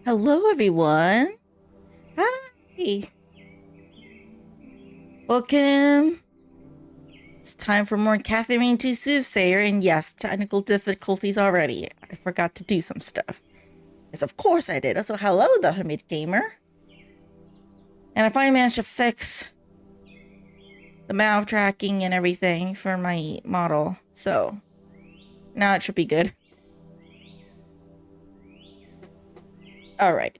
Hello, everyone. Hi. Welcome. It's time for more Catherine to Soothsayer, and yes, technical difficulties already. I forgot to do some stuff. Yes, of course I did. Also, hello, the Hamid Gamer. And I finally managed to fix the mouth tracking and everything for my model. So, now it should be good. Alright.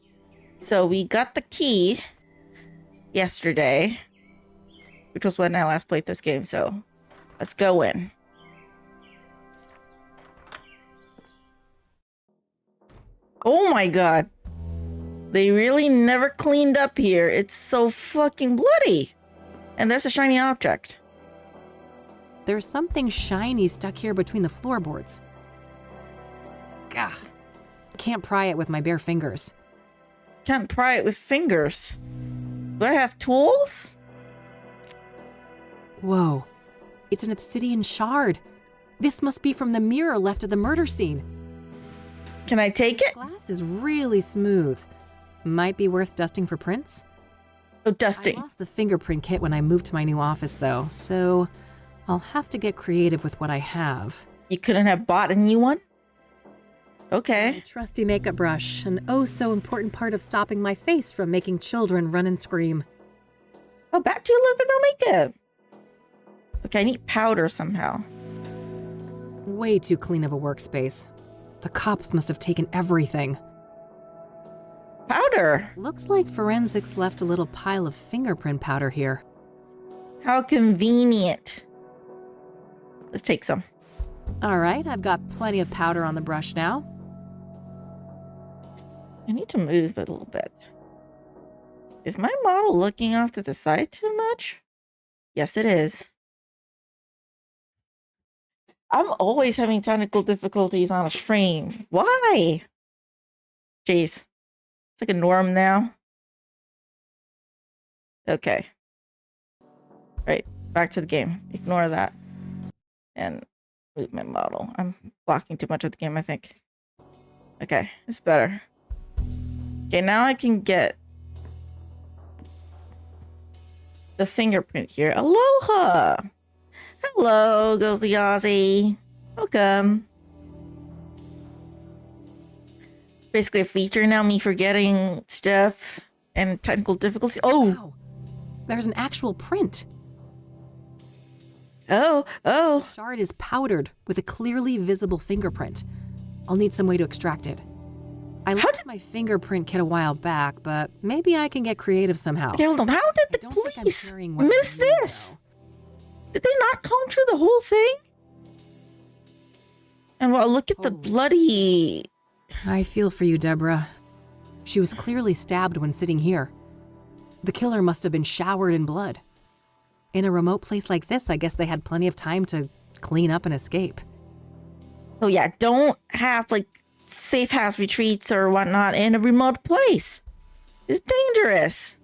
So, we got the key yesterday, which was when I last played this game, so let's go in. Oh my god. They really never cleaned up here. It's so fucking bloody. And there's a shiny object. There's something shiny stuck here between the floorboards. Gah. Can't pry it with my bare fingers. Can't pry it with fingers. Do I have tools? Whoa. It's an obsidian shard. This must be from the mirror left at the murder scene. Can I take it? Glass is really smooth. Might be worth dusting for prints. Oh, dusting. I lost the fingerprint kit when I moved to my new office, though, so I'll have to get creative with what I have. You couldn't have bought a new one? Okay. My trusty makeup brush, an oh-so-important part of stopping my face from making children run and scream. Oh, back to you live with no makeup. Okay, I need powder somehow. Way too clean of a workspace. The cops must have taken everything. Powder? Looks like forensics left a little pile of fingerprint powder here. How convenient. Let's take some. All right, I've got plenty of powder on the brush now. I need to move it a little bit. Is my model looking off to the side too much? Yes, it is. I'm always having technical difficulties on a stream. Why? Jeez. It's like a norm now. Okay. Right, back to the game. Ignore that. And move my model. I'm blocking too much of the game, I think. Okay, it's better. Okay, now I can get the fingerprint here. Aloha! Hello, Ghostly Ozzy. Welcome. Basically a feature now, me forgetting stuff and technical difficulties. Oh! Wow. There's an actual print. Oh! The shard is powdered with a clearly visible fingerprint. I'll need some way to extract it. I lost my fingerprint kit a while back, but maybe I can get creative somehow. Okay, hold on. How did the police miss this? Did they not comb through the whole thing? And well, look at the bloody... I feel for you, Deborah. She was clearly stabbed when sitting here. The killer must have been showered in blood. In a remote place like this, I guess they had plenty of time to clean up and escape. Oh yeah, don't have like safe house retreats or whatnot in a remote place. It's dangerous.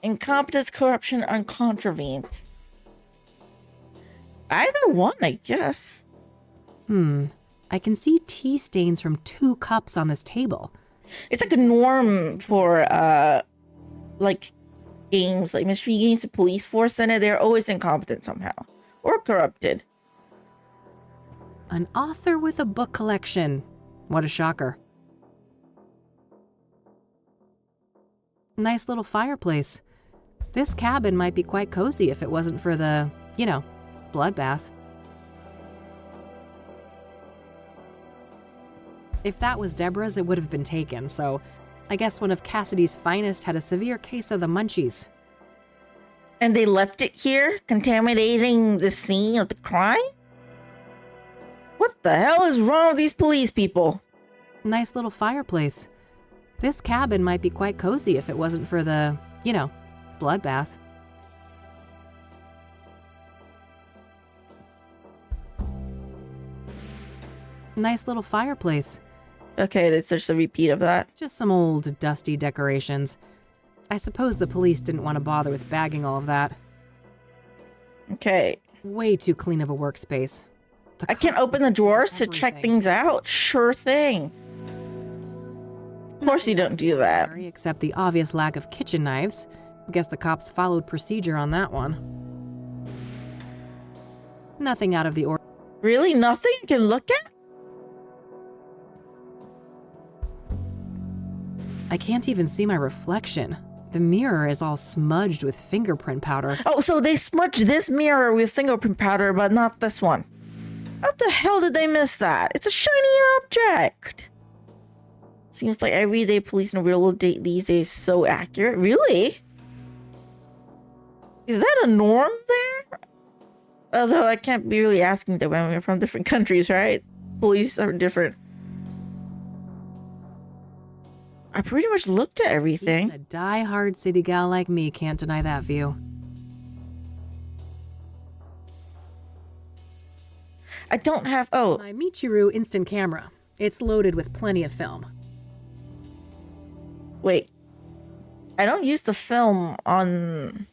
Incompetence, corruption, uncontraveined. Either one, I guess. I can see tea stains from 2 cups on this table. It's like a norm for like games, like mystery games, the police force in it. They're always incompetent somehow or corrupted. An author with a book collection. What a shocker. Nice little fireplace. This cabin might be quite cozy if it wasn't for the, bloodbath. If that was Deborah's, it would have been taken, so I guess one of Cassidy's finest had a severe case of the munchies. And they left it here, contaminating the scene of the crime? What the hell is wrong with these police people? Nice little fireplace. This cabin might be quite cozy if it wasn't for the, bloodbath. Nice little fireplace. Okay, that's just a repeat of that. Just some old, dusty decorations. I suppose the police didn't want to bother with bagging all of that. Okay. Way too clean of a workspace. I can open the drawers to check things out? Sure thing. Of course you don't do that. Except the obvious lack of kitchen knives. Guess the cops followed procedure on that one. Nothing out of the ordinary. Really? Nothing you can look at? I can't even see my reflection. The mirror is all smudged with fingerprint powder. Oh, so they smudged this mirror with fingerprint powder, but not this one. How the hell did they miss that? It's a shiny object. Seems like everyday police and real estate these days is so accurate. Really? Is that a norm there? Although I can't be really asking them when we're from different countries, right? Police are different. I pretty much looked at everything. Even a die-hard city gal like me can't deny that view. I don't have... Oh. My Michiru instant camera. It's loaded with plenty of film. Wait. I don't use the film on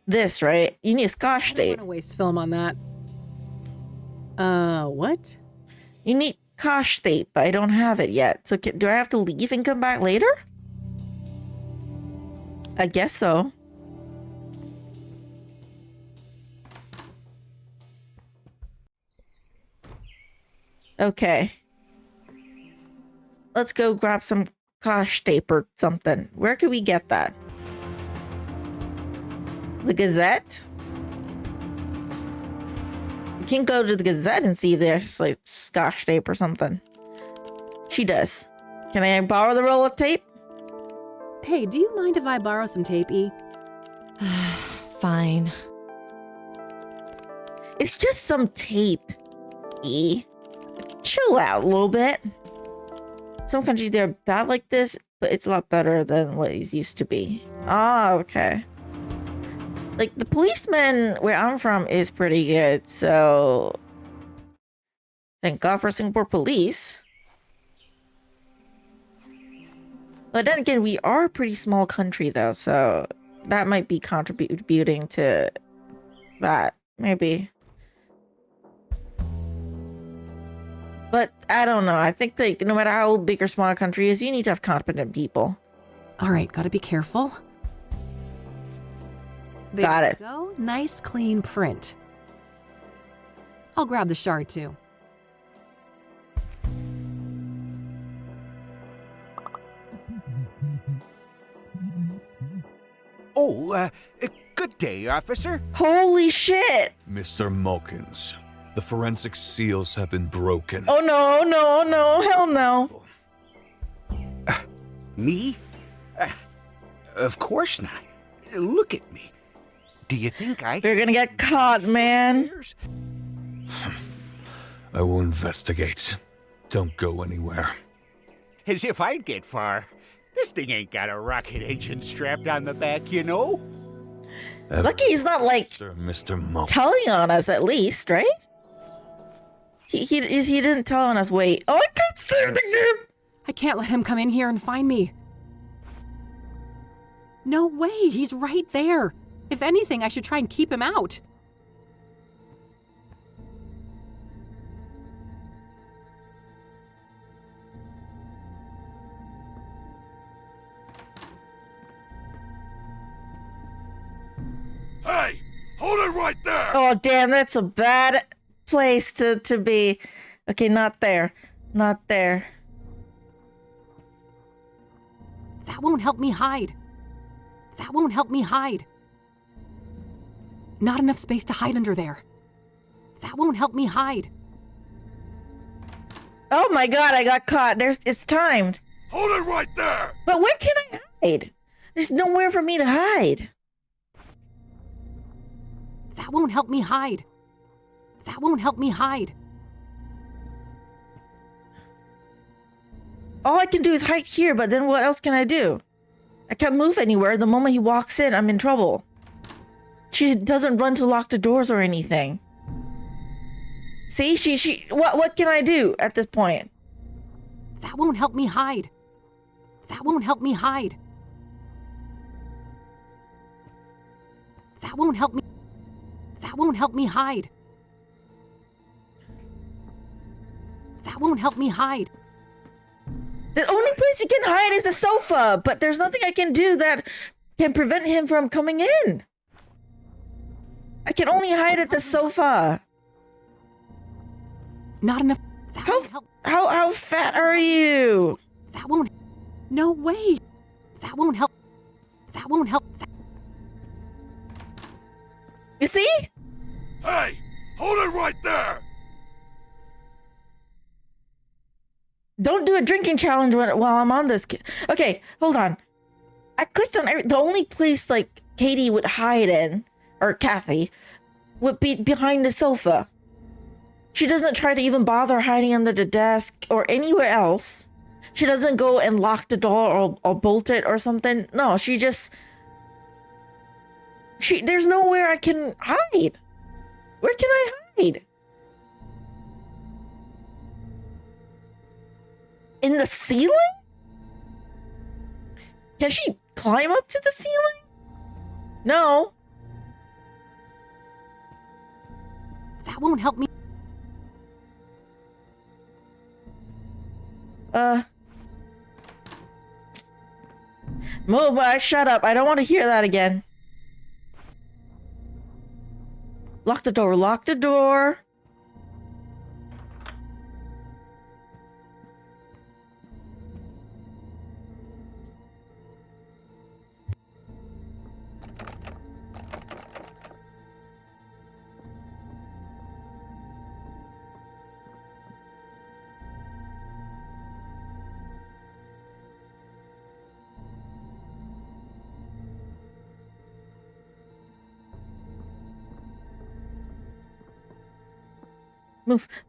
this, right? You need a Scotch tape. I don't want to waste film on that. What? You need Scotch tape, but I don't have it yet. So do I have to leave and come back later? I guess so. Okay. Let's go grab some Scotch tape or something. Where could we get that? The Gazette? We can go to the Gazette and see if there's like Scotch tape or something. She does. Can I borrow the roll of tape? Hey, do you mind if I borrow some tape, E? Fine. It's just some tape, E. Chill out a little bit. Some countries, they're bad like this, but it's a lot better than what it used to be. Ah, okay. Like, the policeman where I'm from is pretty good, so... Thank God for Singapore police. But then again, we are a pretty small country, though, so... That might be contributing to that, maybe. But I don't know. I think like no matter how big or small a country is, you need to have competent people. All right, gotta be careful. There Got it. Go. Nice clean print. I'll grab the shard too. Oh, good day, officer. Holy shit! Mr. Mulkins, the forensic seals have been broken. Oh no, no, no, hell no. Me? Of course not. Look at me. Do you think I... You're gonna get caught, man. I will investigate. Don't go anywhere. As if I'd get far. This thing ain't got a rocket engine strapped on the back, you know? Lucky he's not like Sir, Mr. Mulkins. telling on us at least, right? He didn't tell on us. Wait. Oh, I got saved again. I can't let him come in here and find me. No way, he's right there. If anything, I should try and keep him out. Hey! Hold it right there! Oh damn, that's a bad place to be. Okay, not there. Not there. That won't help me hide. That won't help me hide. Not enough space to hide under there. That won't help me hide. Oh my god, I got caught. It's timed. Hold it right there! But where can I hide? There's nowhere for me to hide. That won't help me hide. That won't help me hide. All I can do is hide here, but then what else can I do? I can't move anywhere. The moment he walks in, I'm in trouble. She doesn't run to lock the doors or anything. See, what can I do at this point? That won't help me hide. That won't help me hide. That won't help me. That won't help me hide. That won't help me hide. The only place you can hide is a sofa, but there's nothing I can do that can prevent him from coming in. I can only hide at the sofa. Not enough. That won't help. How fat are you? That won't. No way. That won't help. That won't help. You see? Hey! Hold it right there! Don't do a drinking challenge while I'm on this. Okay, hold on. I clicked on the only place like Katie would hide in, or Kathy, would be behind the sofa. She doesn't try to even bother hiding under the desk or anywhere else. She doesn't go and lock the door or bolt it or something. No, there's nowhere I can hide. Where can I hide? In the ceiling? Can she climb up to the ceiling? No. That won't help me. Move, shut up. I don't want to hear that again. Lock the door, lock the door.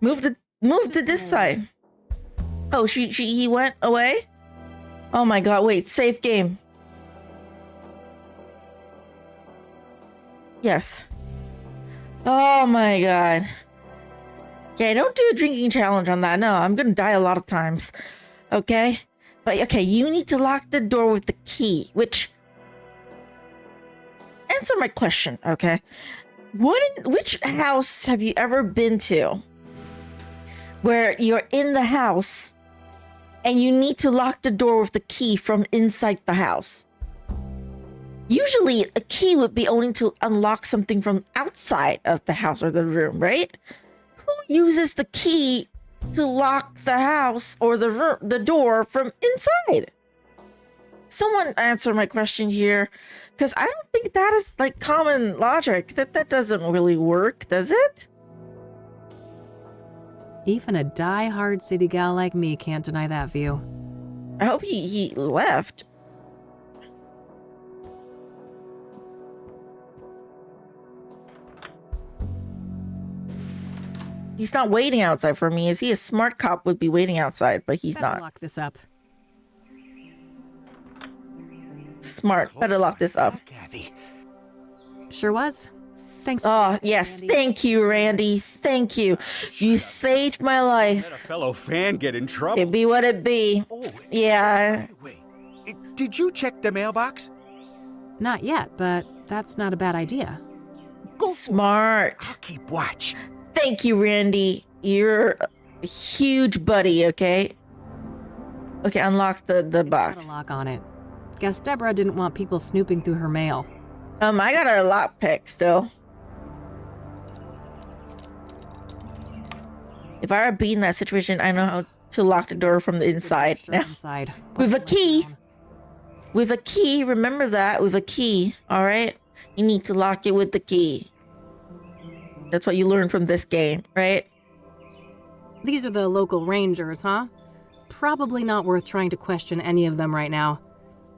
Move to this side. Oh, he went away? Oh my god, wait, save game. Yes. Oh my god. Okay, don't do a drinking challenge on that. No, I'm gonna die a lot of times. Okay? But okay, you need to lock the door with the key, which... Answer my question, okay? Which house have you ever been to where you're in the house and you need to lock the door with the key from inside the house? Usually a key would be only to unlock something from outside of the house or the room, right? Who uses the key to lock the house or the door from inside? Someone answer my question here, because I don't think that is like common logic. That doesn't really work, does it? Even a die-hard city gal like me can't deny that view. I hope he left. He's not waiting outside for me. Is he? A smart cop would be waiting outside, but he's Better not. lock this up. Smart. Better lock this up. Kathy. Sure was. Thanks. Oh, yes. Randy. Thank you, Randy. Thank you. You saved my life. Let a fellow fan get in trouble. It be what it be. Oh, Yeah. wait. Did you check the mailbox? Not yet, but that's not a bad idea. Go. Smart. I'll keep watch. Thank you, Randy. You're a huge buddy, okay? Okay, unlock the Put a box. lock on it. Guess Deborah didn't want people snooping through her mail. I got a lockpick still. If I were be in that situation, I know how to lock the door from the inside. Sure, Now, inside. with a What's key. down? With a key, remember that, with a key, all right? You need to lock it with the key. That's what you learn from this game, right? These are the local rangers, huh? Probably not worth trying to question any of them right now.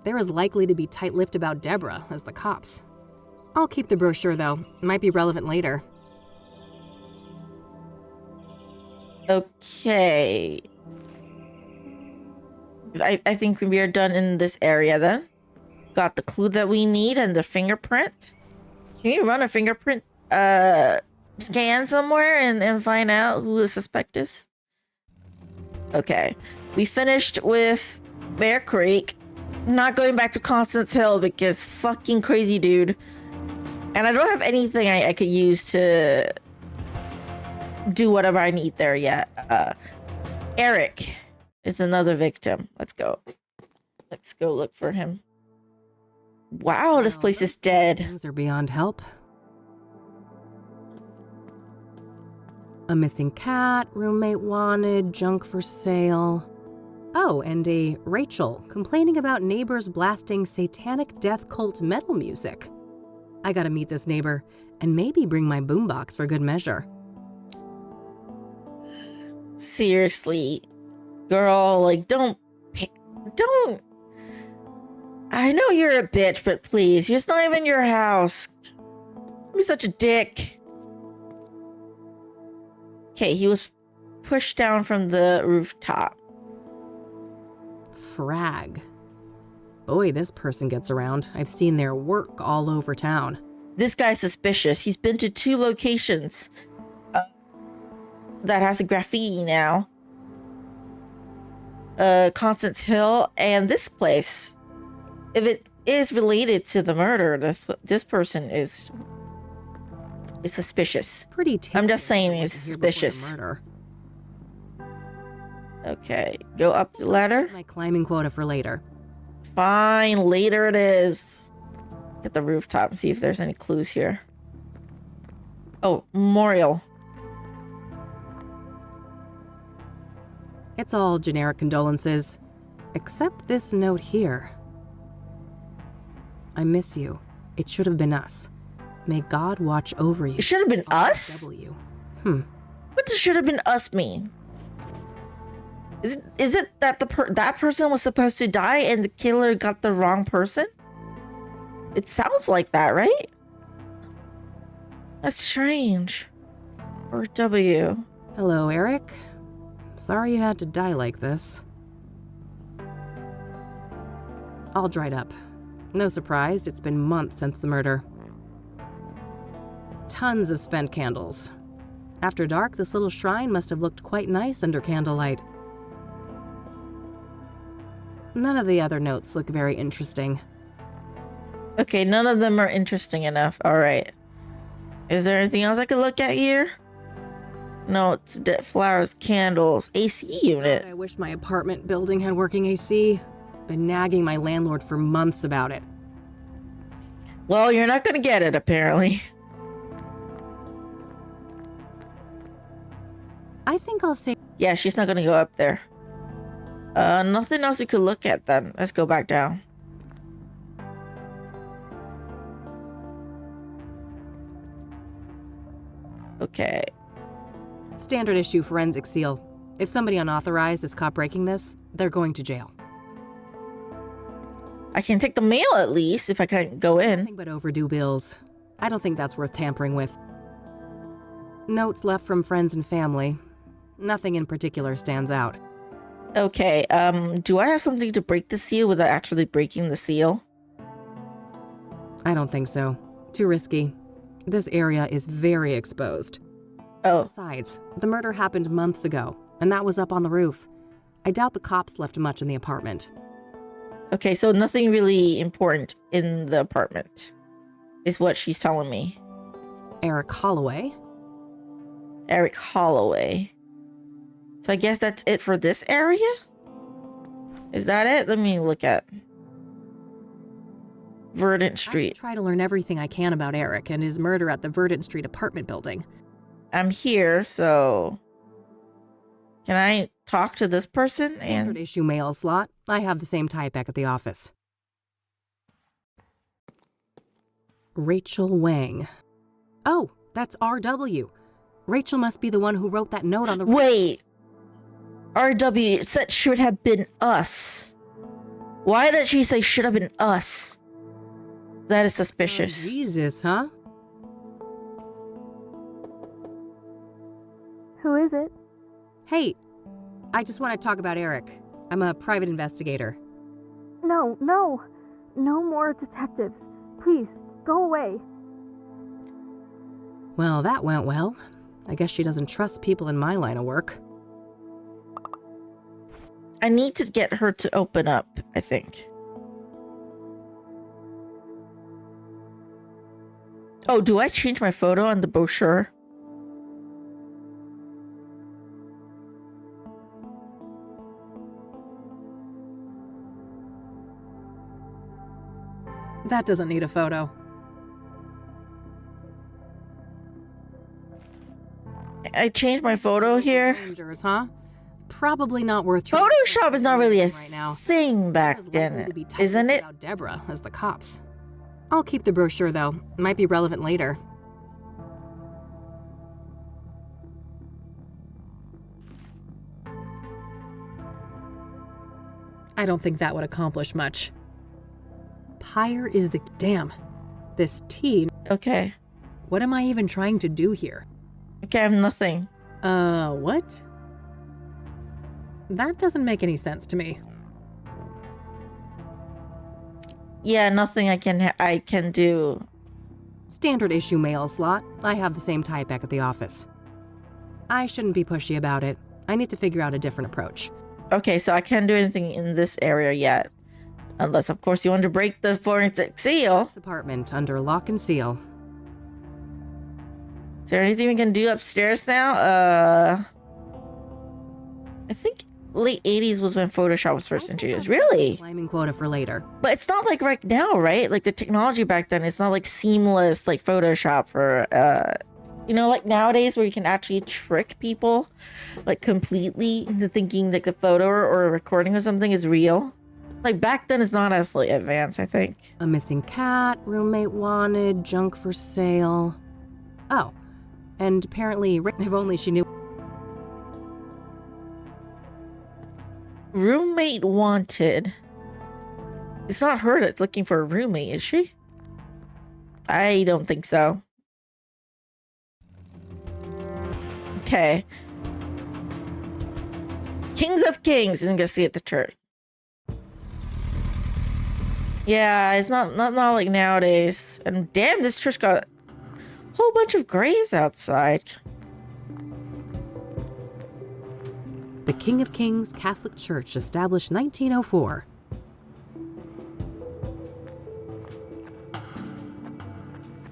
They're as likely to be tight-lipped about Deborah as the cops. I'll keep the brochure, though. Might be relevant later. Okay. I think we are done in this area then. Got the clue that we need and the fingerprint. Can you run a fingerprint scan somewhere and find out who the suspect is? Okay. We finished with Bear Creek. Not going back to Constance Hill because fucking crazy dude. And I don't have anything I could use to do whatever I need there yet. Eric is another victim. Let's go. Let's go look for him. Wow, this place is dead. Things are beyond help. A missing cat, roommate wanted, junk for sale. Oh, and a Rachel complaining about neighbors blasting satanic death cult metal music. I gotta meet this neighbor and maybe bring my boombox for good measure. Seriously, girl, like, don't. I know you're a bitch, but please, it's not even your house. Don't be such a dick. Okay, he was pushed down from the rooftop. Frag. Boy, this person gets around. I've seen their work all over town. This guy's suspicious. He's been to 2 locations that has a graffiti now. Constance Hill and this place. If it is related to the murder, this person is suspicious. Pretty. I'm just saying he's suspicious. Murder. Okay, go up the ladder. My climbing quota for later. Fine, later it is. Get the rooftop and see if there's any clues here. Oh, memorial. It's all generic condolences, except this note here. I miss you. It should have been us. May God watch over you. It should have been us? W. What does should have been us mean? Is it that that person was supposed to die and the killer got the wrong person? It sounds like that, right? That's strange. Or W. Hello, Eric. Sorry you had to die like this. All dried up. No surprise, it's been months since the murder. Tons of spent candles. After dark, this little shrine must have looked quite nice under candlelight. None of the other notes look very interesting. Okay, none of them are interesting enough. All right. Is there anything else I could look at here? No, it's dead flowers, candles, AC unit. God, I wish my apartment building had working AC. Been nagging my landlord for months about it. Well, you're not gonna get it, apparently. I think I'll say... Yeah, she's not gonna go up there. Nothing else you could look at then. Let's go back down. Okay. Standard issue forensic seal. If somebody unauthorized is caught breaking this, they're going to jail. I can take the mail at least if I can't go in. Nothing but overdue bills. I don't think that's worth tampering with. Notes left from friends and family. Nothing in particular stands out. Okay, do I have something to break the seal without actually breaking the seal? I don't think so. Too risky. This area is very exposed. Oh, Besides, the murder happened months ago, and that was up on the roof. I doubt the cops left much in the apartment. okay, so nothing really important in the apartment is what she's telling me. Eric Holloway. Eric Holloway. So I guess that's it for this area? Is that it? Let me look at Verdant I Street. try to learn everything I can about Eric and his murder at the Verdant Street apartment building. I'm here, so can I talk to this person? Standard And issue mail slot. I have the same type back at the office. Rachel Wang. Oh, that's RW. Rachel must be the one who wrote that note on the... wait, RW said should have been us. Why did she say should have been us? That is suspicious. Jesus, huh? Who is it? Hey, I just want to talk about Eric. I'm a private investigator. No, no. No more detectives. Please, go away. Well, that went well. I guess she doesn't trust people in my line of work. I need to get her to open up, I think. Oh, do I change my photo on the brochure? That doesn't need a photo. I changed my photo here. Rangers, huh? Probably not worth trying. Photoshop is not really a right now. thing back As likely then, to be tied isn't it? About Deborah as the cops. I'll keep the brochure though. Might be relevant later. I don't think that would accomplish much. Pyre is the damn. This tea. Okay. What am I even trying to do here? Okay, I have nothing. What? That doesn't make any sense to me. Yeah, nothing I can do. Standard issue mail slot. I have the same type back at the office. I shouldn't be pushy about it. I need to figure out a different approach. Okay, so I can't do anything in this area yet. Unless, of course, you want to break the forensic seal. This apartment under lock and seal. Is there anything we can do upstairs now? I think late 80s was when Photoshop was first introduced. Really? Climbing quota for later. But it's not like right now, right? Like the technology back then, it's not like seamless like Photoshop for, you know, like nowadays where you can actually trick people like completely into thinking like the photo or a recording or something is real. Like back then it's not as like advanced, I think. A missing cat, roommate wanted, junk for sale. Oh, and apparently, if only she knew. Roommate wanted. It's not her that's looking for a roommate, is she? I don't think so. Okay. Kings of Kings isn't gonna see at the church. Yeah, it's not like nowadays. And damn, this church got a whole bunch of graves outside. The King of Kings Catholic Church, established 1904.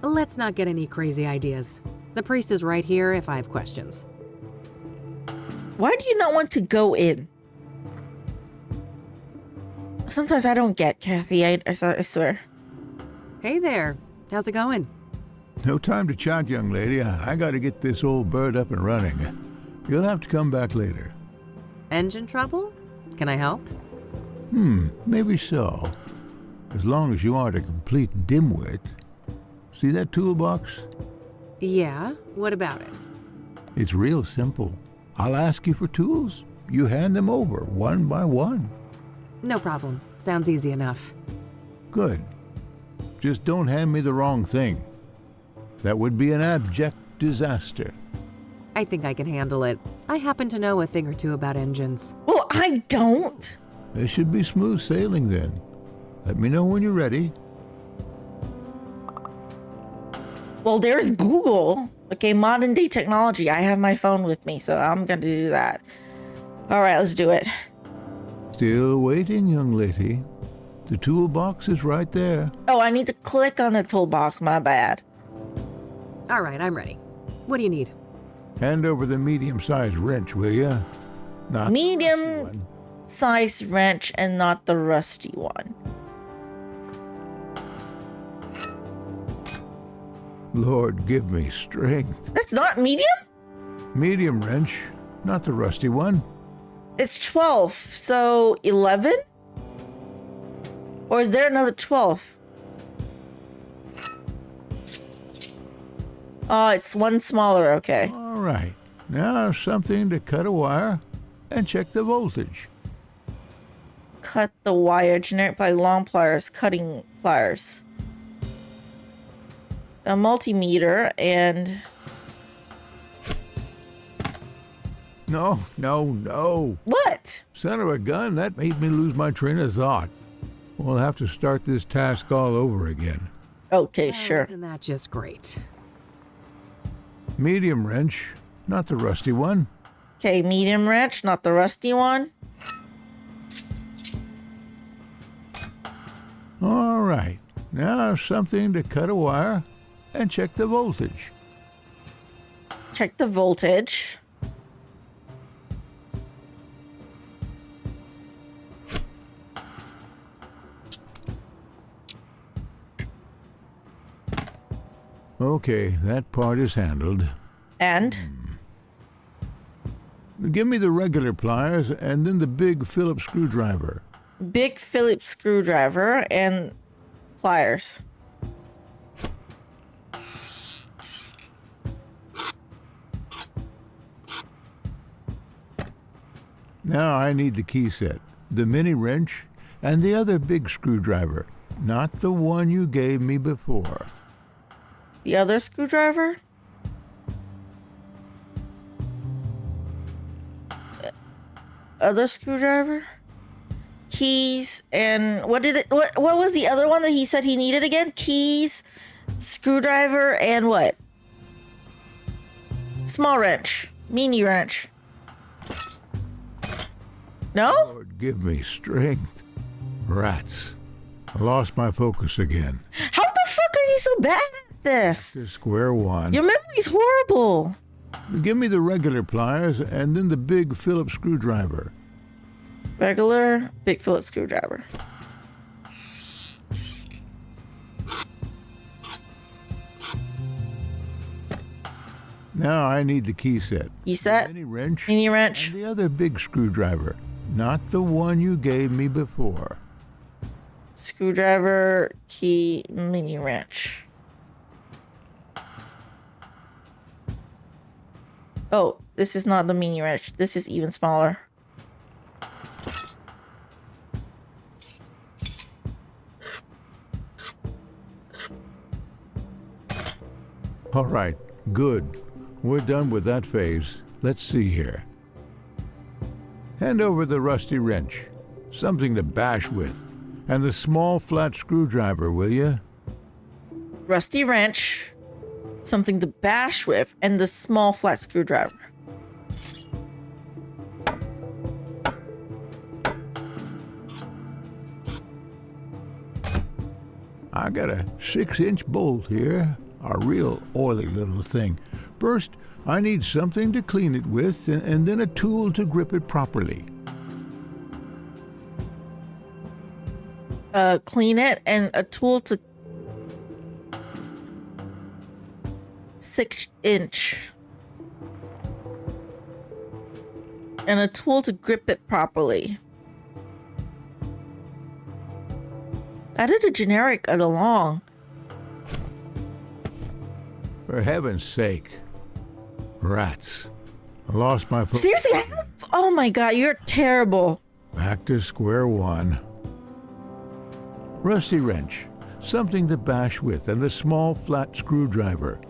Let's not get any crazy ideas. The priest is right here if I have questions. Why do you not want to go in? Sometimes I don't get, Kathy. I swear. Hey there, how's it going? No time to chat, young lady. I gotta get this old bird up and running. You'll have to come back later. Engine trouble? Can I help? Maybe so. As long as you aren't a complete dimwit. See that toolbox? Yeah, what about it? It's real simple. I'll ask you for tools. You hand them over, one by one. No problem. Sounds easy enough. Good. Just don't hand me the wrong thing. That would be an abject disaster. I think I can handle it. I happen to know a thing or two about engines. Well, I don't. This should be smooth sailing then. Let me know when you're ready. Well, there's Google. Okay, modern day technology. I have my phone with me, so I'm gonna do that. All right, let's do it. Still waiting, young lady. The toolbox is right there. Oh, I need to click on the toolbox. My bad. All right, I'm ready. What do you need? Hand over the medium-sized wrench, will ya? Not Medium size wrench and not the rusty one. Lord, give me strength. That's not medium? Medium wrench, not the rusty one. It's 12, so 11? Or is there another 12? Oh, it's one smaller, okay. All right. Now something to cut a wire and check the voltage. Cut the wire, generic by long pliers, cutting pliers. A multimeter and... No. What? Son of a gun, that made me lose my train of thought. We'll have to start this task all over again. Okay, sure. Isn't that just great? Medium wrench, not the rusty one. Okay, medium wrench, not the rusty one. All right. Now something to cut a wire and check the voltage. Check the voltage. Okay, that part is handled. And? Give me the regular pliers and then the big Phillips screwdriver. Big Phillips screwdriver and pliers. Now I need the key set, the mini wrench, and the other big screwdriver, not the one you gave me before. The other screwdriver? Other screwdriver? Keys and what was the other one that he said he needed again? Keys, screwdriver, and what? Small wrench. Mini wrench. No? Lord, give me strength. Rats. I lost my focus again. How the fuck are you so bad at this? To square one. Your memory's horrible. Give me the regular pliers and then the big Phillips screwdriver. Regular big Phillips screwdriver. Now I need the key set. Key set? Mini wrench. Mini wrench. And the other big screwdriver, not the one you gave me before. Screwdriver, key, mini wrench. Oh, this is not the mini wrench. This is even smaller. All right, good. We're done with that phase. Let's see here. Hand over the rusty wrench, something to bash with, and the small flat screwdriver, will you? Rusty wrench, something to bash with, and the small flat screwdriver. I got a 6-inch bolt here, a real oily little thing. First, I need something to clean it with, and then a tool to grip it properly. Clean it and a tool to 6-inch. And a tool to grip it properly. I did a generic along. For heaven's sake. Rats. I lost my focus. Seriously? Oh my god, you're terrible. Back to square one. Rusty wrench, something to bash with, and the small flat screwdriver.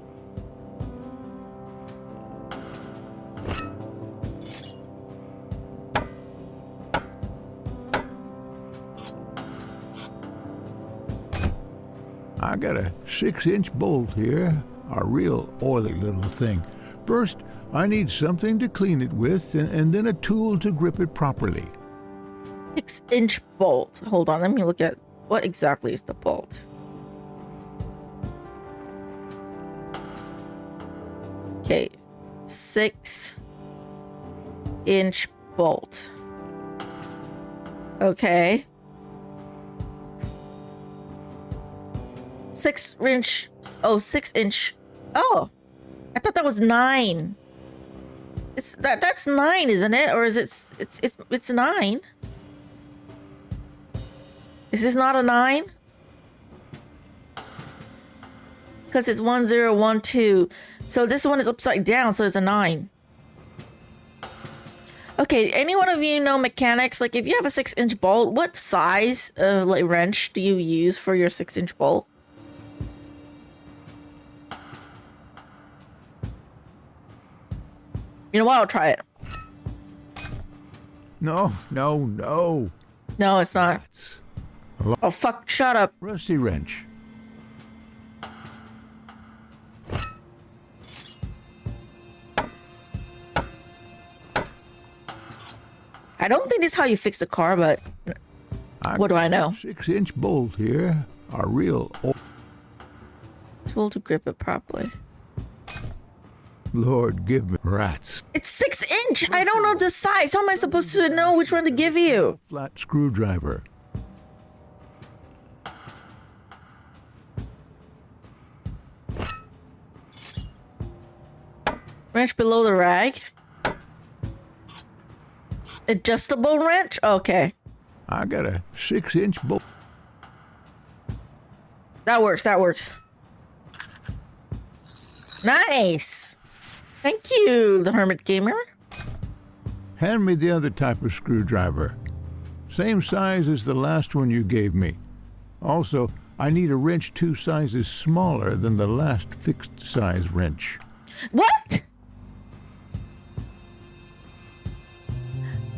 I got a 6-inch bolt here, a real oily little thing. First, I need something to clean it with, and then a tool to grip it properly. 6-inch bolt. Hold on, let me look at what exactly is the bolt. Okay, 6-inch bolt. Okay. 6-inch. Oh, 6-inch. Oh, I thought that was 9. It's that's 9, isn't it? Or is it's 9? Is this not a 9? Because it's 1012. So this one is upside down, so it's a 9. Okay, any one of you know mechanics? Like, if you have a 6-inch bolt, what size of like wrench do you use for your 6-inch bolt? You know what? I'll try it. No. No, it's not. Rats. Oh, fuck. Shut up. Rusty wrench. I don't think this is how you fix the car, but what do I know? 6-inch bolt here, a real Tool to grip it properly. Lord, give me rats. It's 6-inch. I don't know the size. How am I supposed to know which one to give you? Flat screwdriver. Wrench below the rag. Adjustable wrench? Okay. I got a 6-inch bolt. That works. That works. Nice. Thank you, the Hermit Gamer. Hand me the other type of screwdriver. Same size as the last one you gave me. Also, I need a wrench 2 sizes smaller than the last fixed size wrench. What?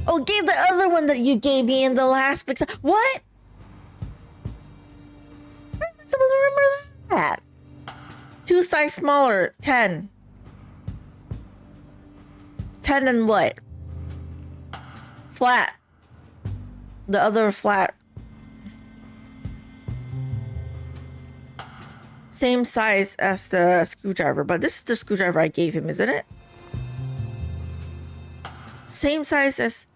Oh, give the other one that you gave me in the last fix. What? How am I supposed to remember that? 2 size smaller. 10. 10 and what? Flat. The other flat. Same size as the screwdriver, but this is the screwdriver I gave him, isn't it? Same size as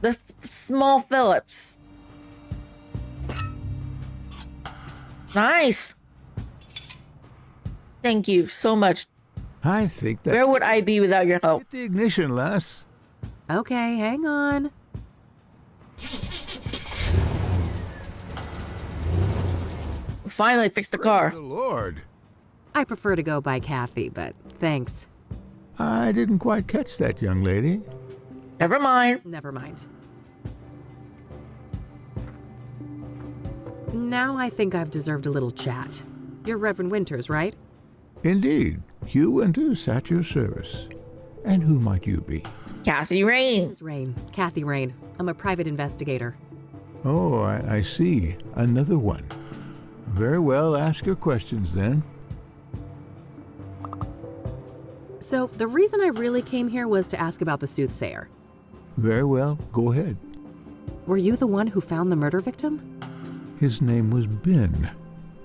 the small Phillips. Nice. Thank you so much. I think that... Where would I be without your help? Hit the ignition, lass. Okay, hang on. Finally fixed the car. Praise the Lord. I prefer to go by Kathy, but thanks. I didn't quite catch that, young lady. Never mind. Never mind. Now I think I've deserved a little chat. You're Reverend Winters, right? Indeed. Hugh Winters at your service. And who might you be? Cassie Rain. Ms. Rain. Kathy Rain. I'm a private investigator. Oh, I see. Another one. Very well, ask your questions then. So, the reason I really came here was to ask about the Soothsayer. Very well, go ahead. Were you the one who found the murder victim? His name was Ben.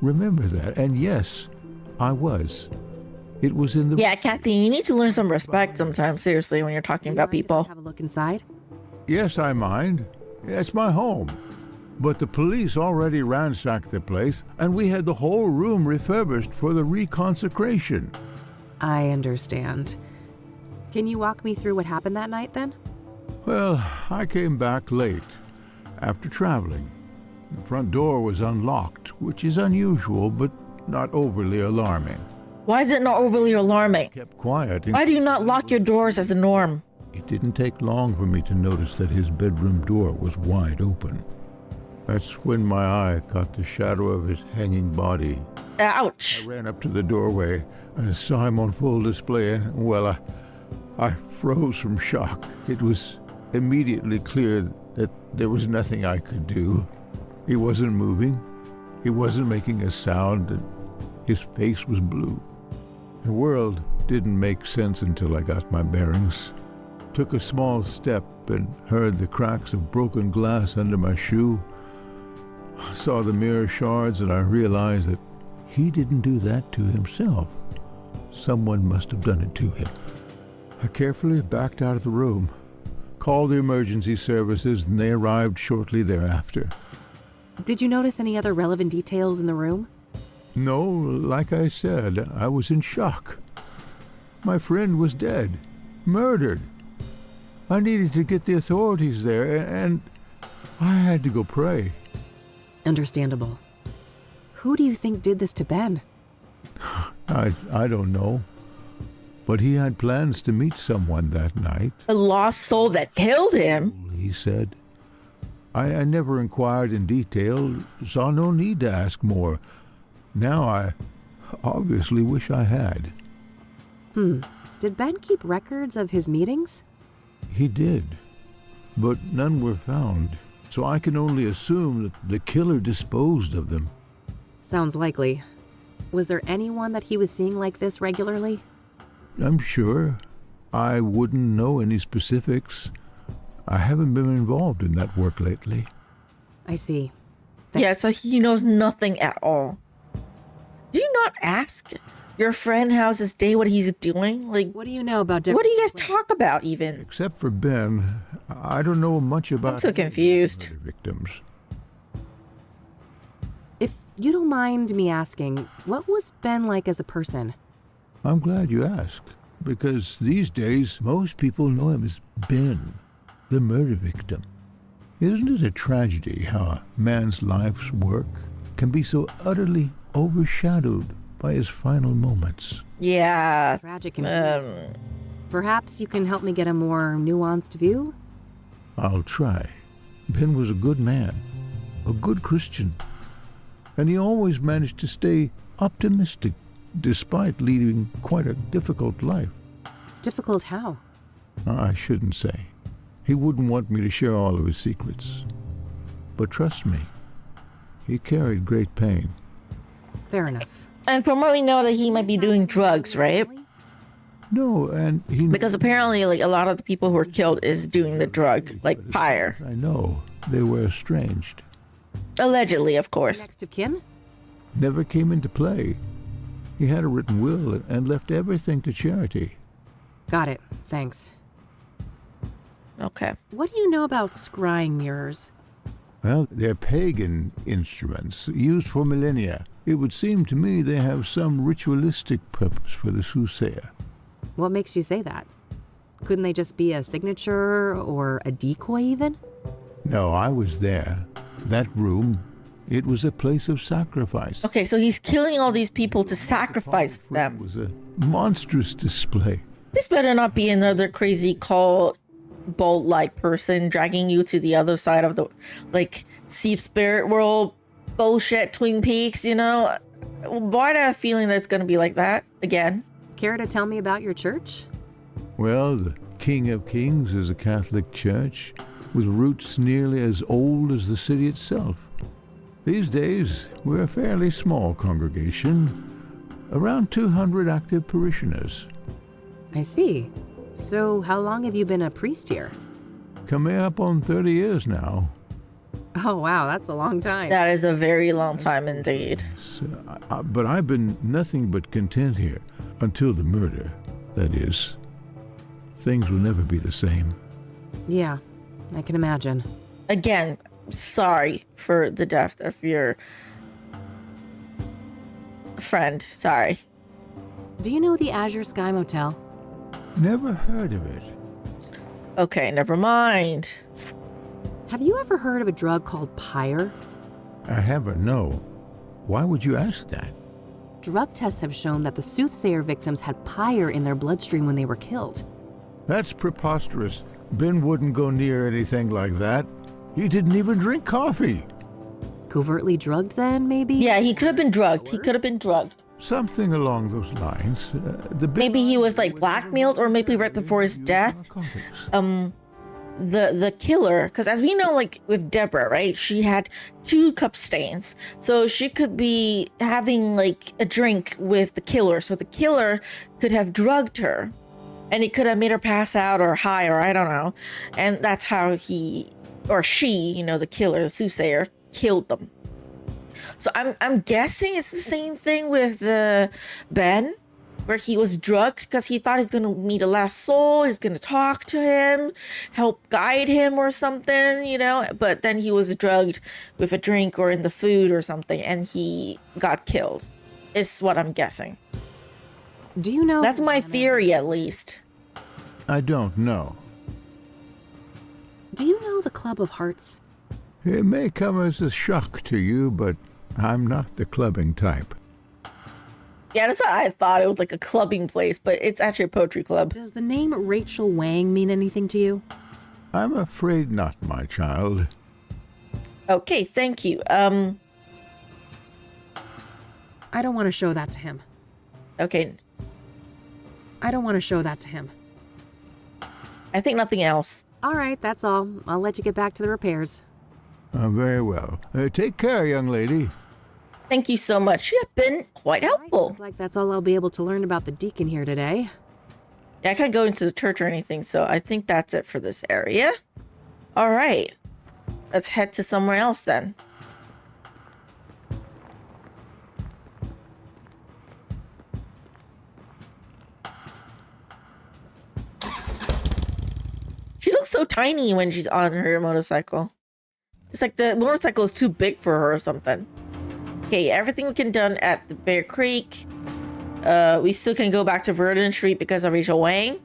Remember that. And yes, I was. It was in the... Yeah, Kathy, you need to learn some respect sometimes, seriously, when you're talking about people. Have a look inside? Yes, I mind. It's my home. But the police already ransacked the place, and we had the whole room refurbished for the reconsecration. I understand. Can you walk me through what happened that night, then? Well, I came back late, after traveling. The front door was unlocked, which is unusual, but not overly alarming. Why is it not overly alarming? Kept quiet. Why do you not lock your doors as a norm? It didn't take long for me to notice that his bedroom door was wide open. That's when my eye caught the shadow of his hanging body. Ouch. I ran up to the doorway and saw him on full display, and, well, I froze from shock. It was immediately clear that there was nothing I could do. He wasn't moving. He wasn't making a sound, and his face was blue. The world didn't make sense until I got my bearings. Took a small step and heard the cracks of broken glass under my shoe. I saw the mirror shards and I realized that he didn't do that to himself. Someone must have done it to him. I carefully backed out of the room, called the emergency services, and they arrived shortly thereafter. Did you notice any other relevant details in the room? No, like I said, I was in shock. My friend was dead, murdered. I needed to get the authorities there, and I had to go pray. Understandable. Who do you think did this to Ben? I don't know. But he had plans to meet someone that night, A lost soul that killed him? he said. I never inquired in detail, saw no need to ask more. Now I obviously wish I had. Did Ben keep records of his meetings? He did, but none were found, so I can only assume that the killer disposed of them. Sounds likely. Was there anyone that he was seeing like this regularly? I'm sure. I wouldn't know any specifics. I haven't been involved in that work lately. I see. Yeah, so he knows nothing at all. Do you not ask your friend how's his day, what he's doing? Like, What do you know about what do you guys talk about even? Except for Ben, I don't know much about I'm so confused. murder victims. If you don't mind me asking, what was Ben like as a person? I'm glad you asked. because these days most people know him as Ben, the murder victim. Isn't it a tragedy how a man's life's work can be so utterly overshadowed by his final moments? Yeah. Tragic indeed. Perhaps you can help me get a more nuanced view? I'll try. Ben was a good man, a good Christian, and he always managed to stay optimistic despite leading quite a difficult life. Difficult how? I shouldn't say. He wouldn't want me to share all of his secrets. But trust me, he carried great pain. Fair enough. And from what we know that he might be doing drugs, right? No, and he... Because apparently, like, a lot of the people who were killed is doing the drug, like pyre. I know. They were estranged. Allegedly, of course. Next of kin? Never came into play. He had a written will and left everything to charity. Got it. Thanks. Okay. What do you know about scrying mirrors? Well, they're pagan instruments used for millennia. It would seem to me they have some ritualistic purpose for the Soothsayer. What makes you say that? Couldn't they just be a signature or a decoy even? No, I was there. That room, it was a place of sacrifice. Okay, so he's killing all these people to sacrifice It them. was a monstrous display. This better not be another crazy cult bolt-like person dragging you to the other side of the, like, Seep Spirit World bullshit Twin Peaks, you know? Why do I have a feeling that it's going to be like that again? Care to tell me about your church? Well, the King of Kings is a Catholic church with roots nearly as old as the city itself. These days, we're a fairly small congregation, around 200 active parishioners. I see. So how long have you been a priest here? Coming up on 30 years now. Oh wow, that's a long time. That is a very long time indeed. But I've been nothing but content here until the murder, that is. Things will never be the same. Yeah, I can imagine. Again, sorry for the death of your friend. Sorry. Do you know the Azure Sky Motel? Never heard of it. Okay, never mind. Have you ever heard of a drug called pyre? I haven't, no. Why would you ask that? Drug tests have shown that the Soothsayer victims had pyre in their bloodstream when they were killed. That's preposterous. Ben wouldn't go near anything like that. He didn't even drink coffee. Covertly drugged then, maybe? Yeah, he could have been drugged. He could have been drugged. Something along those lines. Maybe he was like blackmailed, or maybe right before his death, the killer, because as we know, like with Deborah, right, she had 2 cup stains, so she could be having like a drink with the killer, so the killer could have drugged her, and it could have made her pass out or high, or I don't know, and that's how he or she, you know, the killer, the Soothsayer, killed them. So I'm guessing it's the same thing with Ben, where he was drugged because he thought he's going to meet a last soul. He's going to talk to him, help guide him or something, you know. But then he was drugged with a drink or in the food or something, and he got killed. Is what I'm guessing. Do you know? That's my theory, at least. I don't know. Do you know the Club of Hearts? It may come as a shock to you, but I'm not the clubbing type. Yeah, that's what I thought. It was like a clubbing place, but it's actually a poetry club. Does the name Rachel Wang mean anything to you? I'm afraid not, my child. Okay, thank you. I don't want to show that to him. Okay, I don't want to show that to him. I think nothing else. All right, that's all. I'll let you get back to the repairs. Very well. Take care, young lady. Thank you so much. You've been quite helpful. Looks like that's all I'll be able to learn about the deacon here today. Yeah, I can't go into the church or anything, so I think that's it for this area. All right. Let's head to somewhere else then. She looks so tiny when she's on her motorcycle. It's like the motorcycle is too big for her or something. Okay, everything we can done at the Bear Creek. We still can go back to Verdant Street because of Rachel Wang.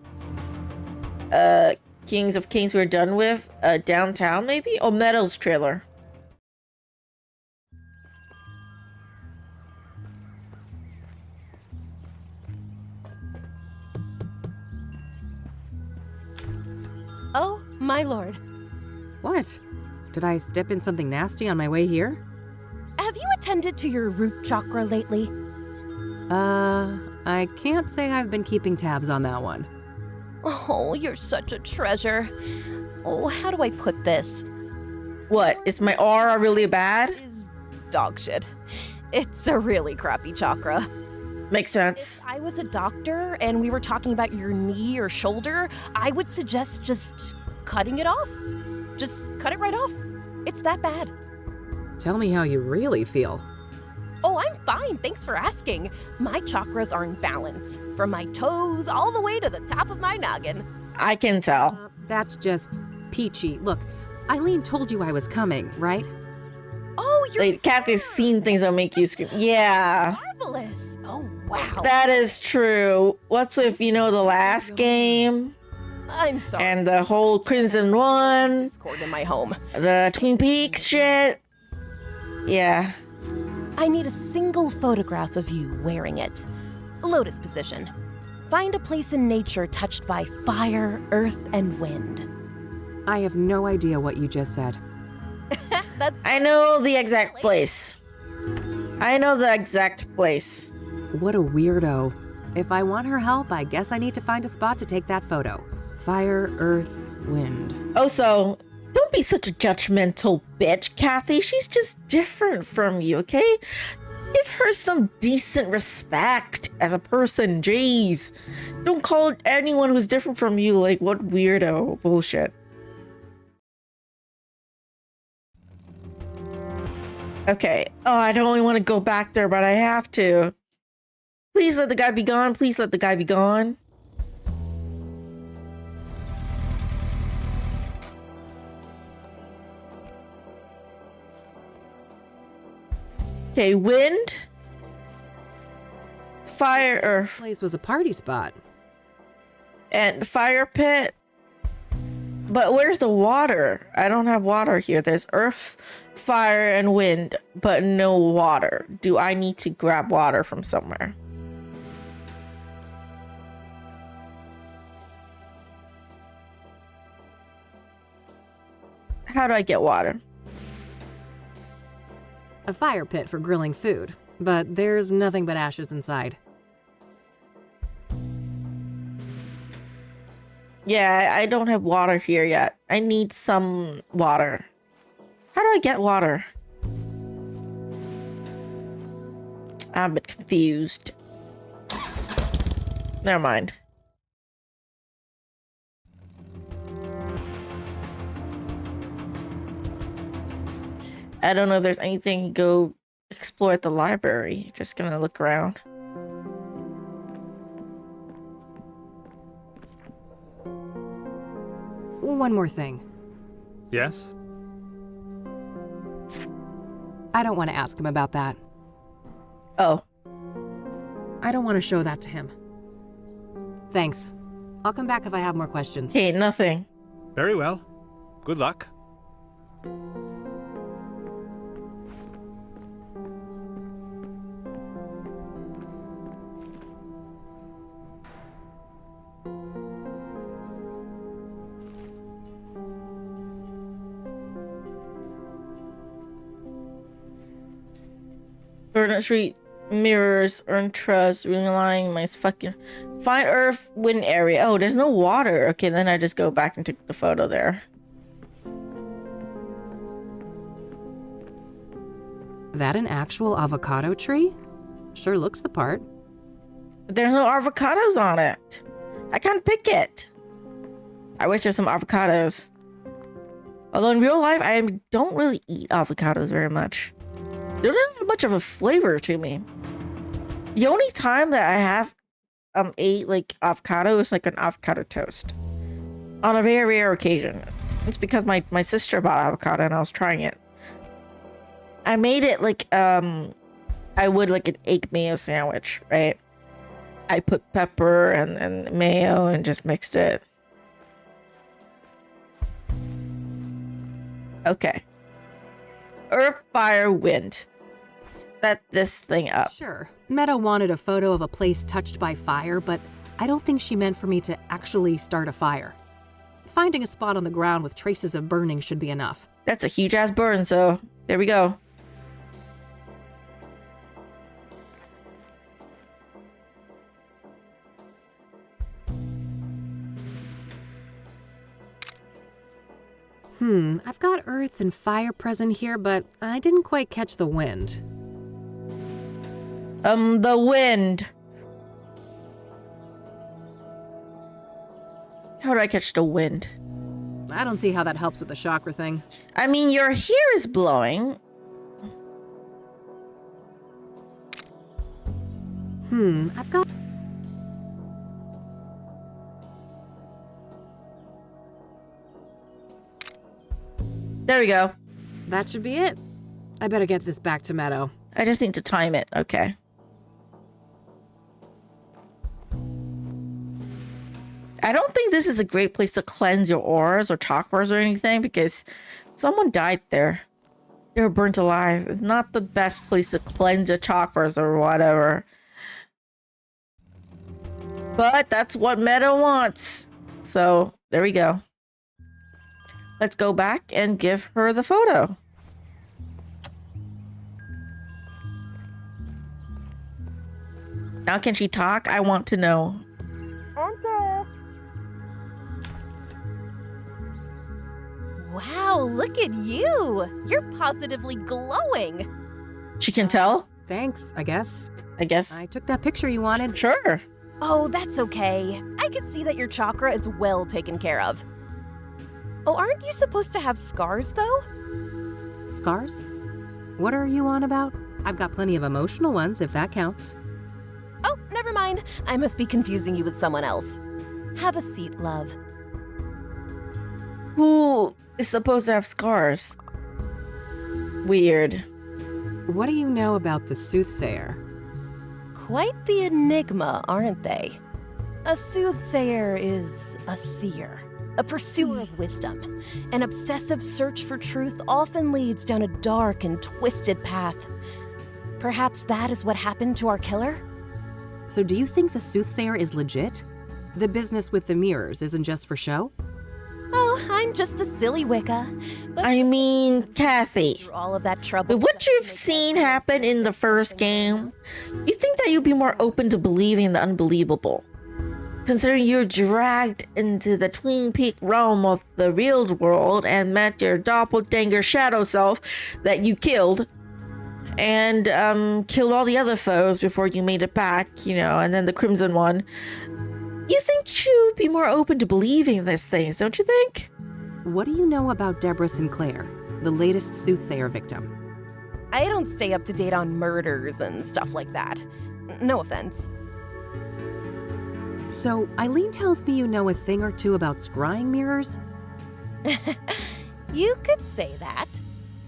Kings of Kings we're done with. Downtown maybe? Oh, Meadows trailer. Oh, my lord. What? Did I step in something nasty on my way here? Have you attended to your root chakra lately? I can't say I've been keeping tabs on that one. Oh, you're such a treasure. Oh, how do I put this? What? Is my aura really bad? Is dog shit. It's a really crappy chakra. Makes sense. If I was a doctor and we were talking about your knee or shoulder, I would suggest just cutting it off. Just cut it right off. It's that bad. Tell me how you really feel. Oh, I'm fine. Thanks for asking. My chakras are in balance, from my toes all the way to the top of my noggin. I can tell. That's just peachy. Look, Eileen told you I was coming, right? Oh, you're Like, Kathy's seen things that make you scream. Yeah, marvelous. Oh, wow. that is true. What's with, the last game? I'm sorry. And the whole Crimson one? Discord in my home. The Twin Peaks shit? Yeah. I need a single photograph of you wearing it. Lotus position. Find a place in nature touched by fire, earth, and wind. I have no idea what you just said. That's I know the exact place. I know the exact place. What a weirdo. If I want her help, I guess I need to find a spot to take that photo. Fire, earth, wind. Also, don't be such a judgmental bitch, Kathy. She's just different from you, okay? Give her some decent respect as a person, jeez. Don't call anyone who's different from you like, what weirdo bullshit. Okay. Oh, I don't really want to go back there, but I have to. Please let the guy be gone. Please let the guy be gone. Okay, wind, fire, earth, Place was a party spot. and fire pit. But where's the water? I don't have water here. There's earth, fire, and wind, but no water. Do I need to grab water from somewhere? How do I get water? A fire pit for grilling food, but there's nothing but ashes inside. Yeah, I don't have water here yet. I need some water. How do I get water? I'm a bit confused. Never mind. I don't know if there's anything to go explore at the library. Just gonna look around. One more thing. Yes? I don't want to ask him about that. Oh, I don't want to show that to him. Thanks. I'll come back if I have more questions. hey, nothing. Very well. Good luck. Verdant Street mirrors, earn trust, realign my fucking find earth wind area. Oh, there's no water. Okay, then I just go back and take the photo there. That an actual avocado tree? Sure looks the part. There's no avocados on it. I can't pick it. I wish there's some avocados. Although in real life, I don't really eat avocados very much. They don't have much of a flavor to me. The only time that I have ate like avocado is like an avocado toast. On a very rare occasion. It's because my sister bought avocado and I was trying it. I made it like I would like an egg mayo sandwich, right? I put pepper and mayo and just mixed it. Okay. Earth, fire, wind. Set this thing up. Sure. Meadow wanted a photo of a place touched by fire, but I don't think she meant for me to actually start a fire. Finding a spot on the ground with traces of burning should be enough. That's a huge ass burn, so there we go. I've got earth and fire present here, but I didn't quite catch the wind. The wind. How do I catch the wind? I don't see how that helps with the chakra thing. I mean, your hair is blowing. I've got... There we go. That should be it. I better get this back to Meadow. I just need to time it. Okay. I don't think this is a great place to cleanse your auras or chakras or anything because someone died there. They were burnt alive. It's not the best place to cleanse your chakras or whatever. But that's what Meadow wants. So there we go. Let's go back and give her the photo. Now can she talk? I want to know. Enter. Wow, look at you! You're positively glowing! She can tell? Thanks, I guess. I guess. I took that picture you wanted. Sure. Oh, that's okay. I can see that your chakra is well taken care of. Oh, aren't you supposed to have scars, though? Scars? What are you on about? I've got plenty of emotional ones, if that counts. Oh, never mind. I must be confusing you with someone else. Have a seat, love. Who is supposed to have scars? Weird. What do you know about the Soothsayer? Quite the enigma, aren't they? A soothsayer is a seer, a pursuer of wisdom. An obsessive search for truth often leads down a dark and twisted path. Perhaps that is what happened to our killer? So do you think the Soothsayer is legit? The business with the mirrors isn't just for show? Oh, I'm just a silly Wicca. But I mean, Kathy, through all of that trouble. with what you've seen happen in the first game, you think that you'd be more open to believing the unbelievable. Considering you're dragged into the Twin Peak realm of the real world and met your doppelganger shadow self that you killed, and killed all the other foes before you made it back, and then the Crimson one. You think you'd be more open to believing these things, don't you think? What do you know about Deborah Sinclair, the latest Soothsayer victim? I don't stay up to date on murders and stuff like that. No offense. So, Eileen tells me you know a thing or two about scrying mirrors? You could say that.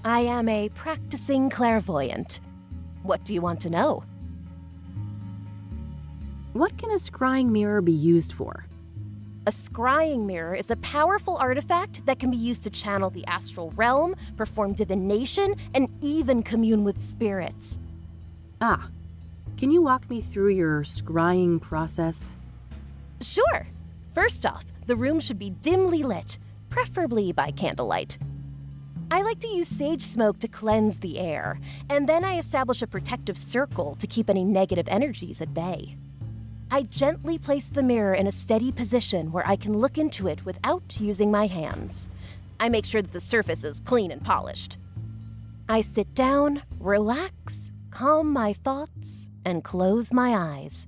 I am a practicing clairvoyant. What do you want to know? What can a scrying mirror be used for? A scrying mirror is a powerful artifact that can be used to channel the astral realm, perform divination, and even commune with spirits. Ah, can you walk me through your scrying process? Sure. First off, the room should be dimly lit, preferably by candlelight. I like to use sage smoke to cleanse the air, and then I establish a protective circle to keep any negative energies at bay. I gently place the mirror in a steady position where I can look into it without using my hands. I make sure that the surface is clean and polished. I sit down, relax, calm my thoughts, and close my eyes.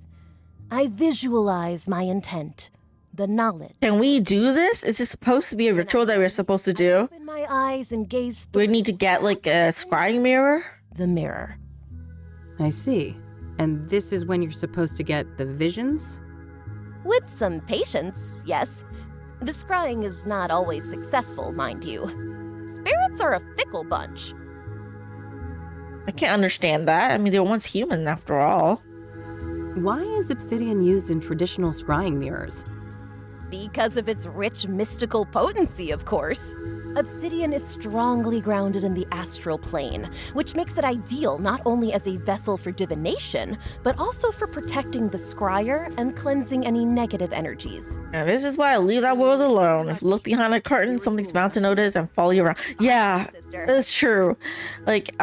I visualize my intent, the knowledge. Can we do this? Is this supposed to be a ritual that we're supposed to do? Open my eyes and gaze Do we through need to get like a scrying mirror? the mirror. I see. And this is when you're supposed to get the visions? With some patience, yes. The scrying is not always successful, mind you. Spirits are a fickle bunch. I can't understand that. I mean, they were once human after all. Why is obsidian used in traditional scrying mirrors? Because of its rich mystical potency, of course. Obsidian is strongly grounded in the astral plane, which makes it ideal not only as a vessel for divination, but also for protecting the scryer and cleansing any negative energies. And this is why I leave that world alone. If you look behind a curtain, something's bound to notice and follow you around. Yeah, that's true. Like,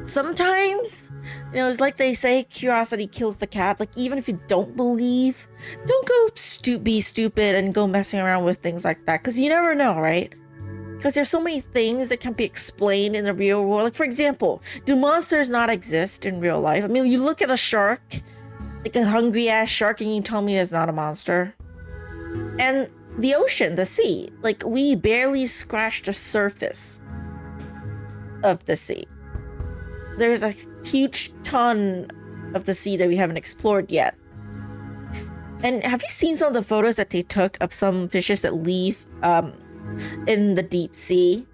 sometimes, it's like they say, curiosity kills the cat. Like, even if you don't believe, don't go be stupid and go messing around with things like that. Because you never know, right? Because there's so many things that can't be explained in the real world. Like, for example, do monsters not exist in real life? I mean, you look at a shark, like a hungry-ass shark, and you tell me it's not a monster. And the ocean, the sea, like, we barely scratched the surface of the sea. There's a huge ton of the sea that we haven't explored yet. And have you seen some of the photos that they took of some fishes that leave in the deep sea?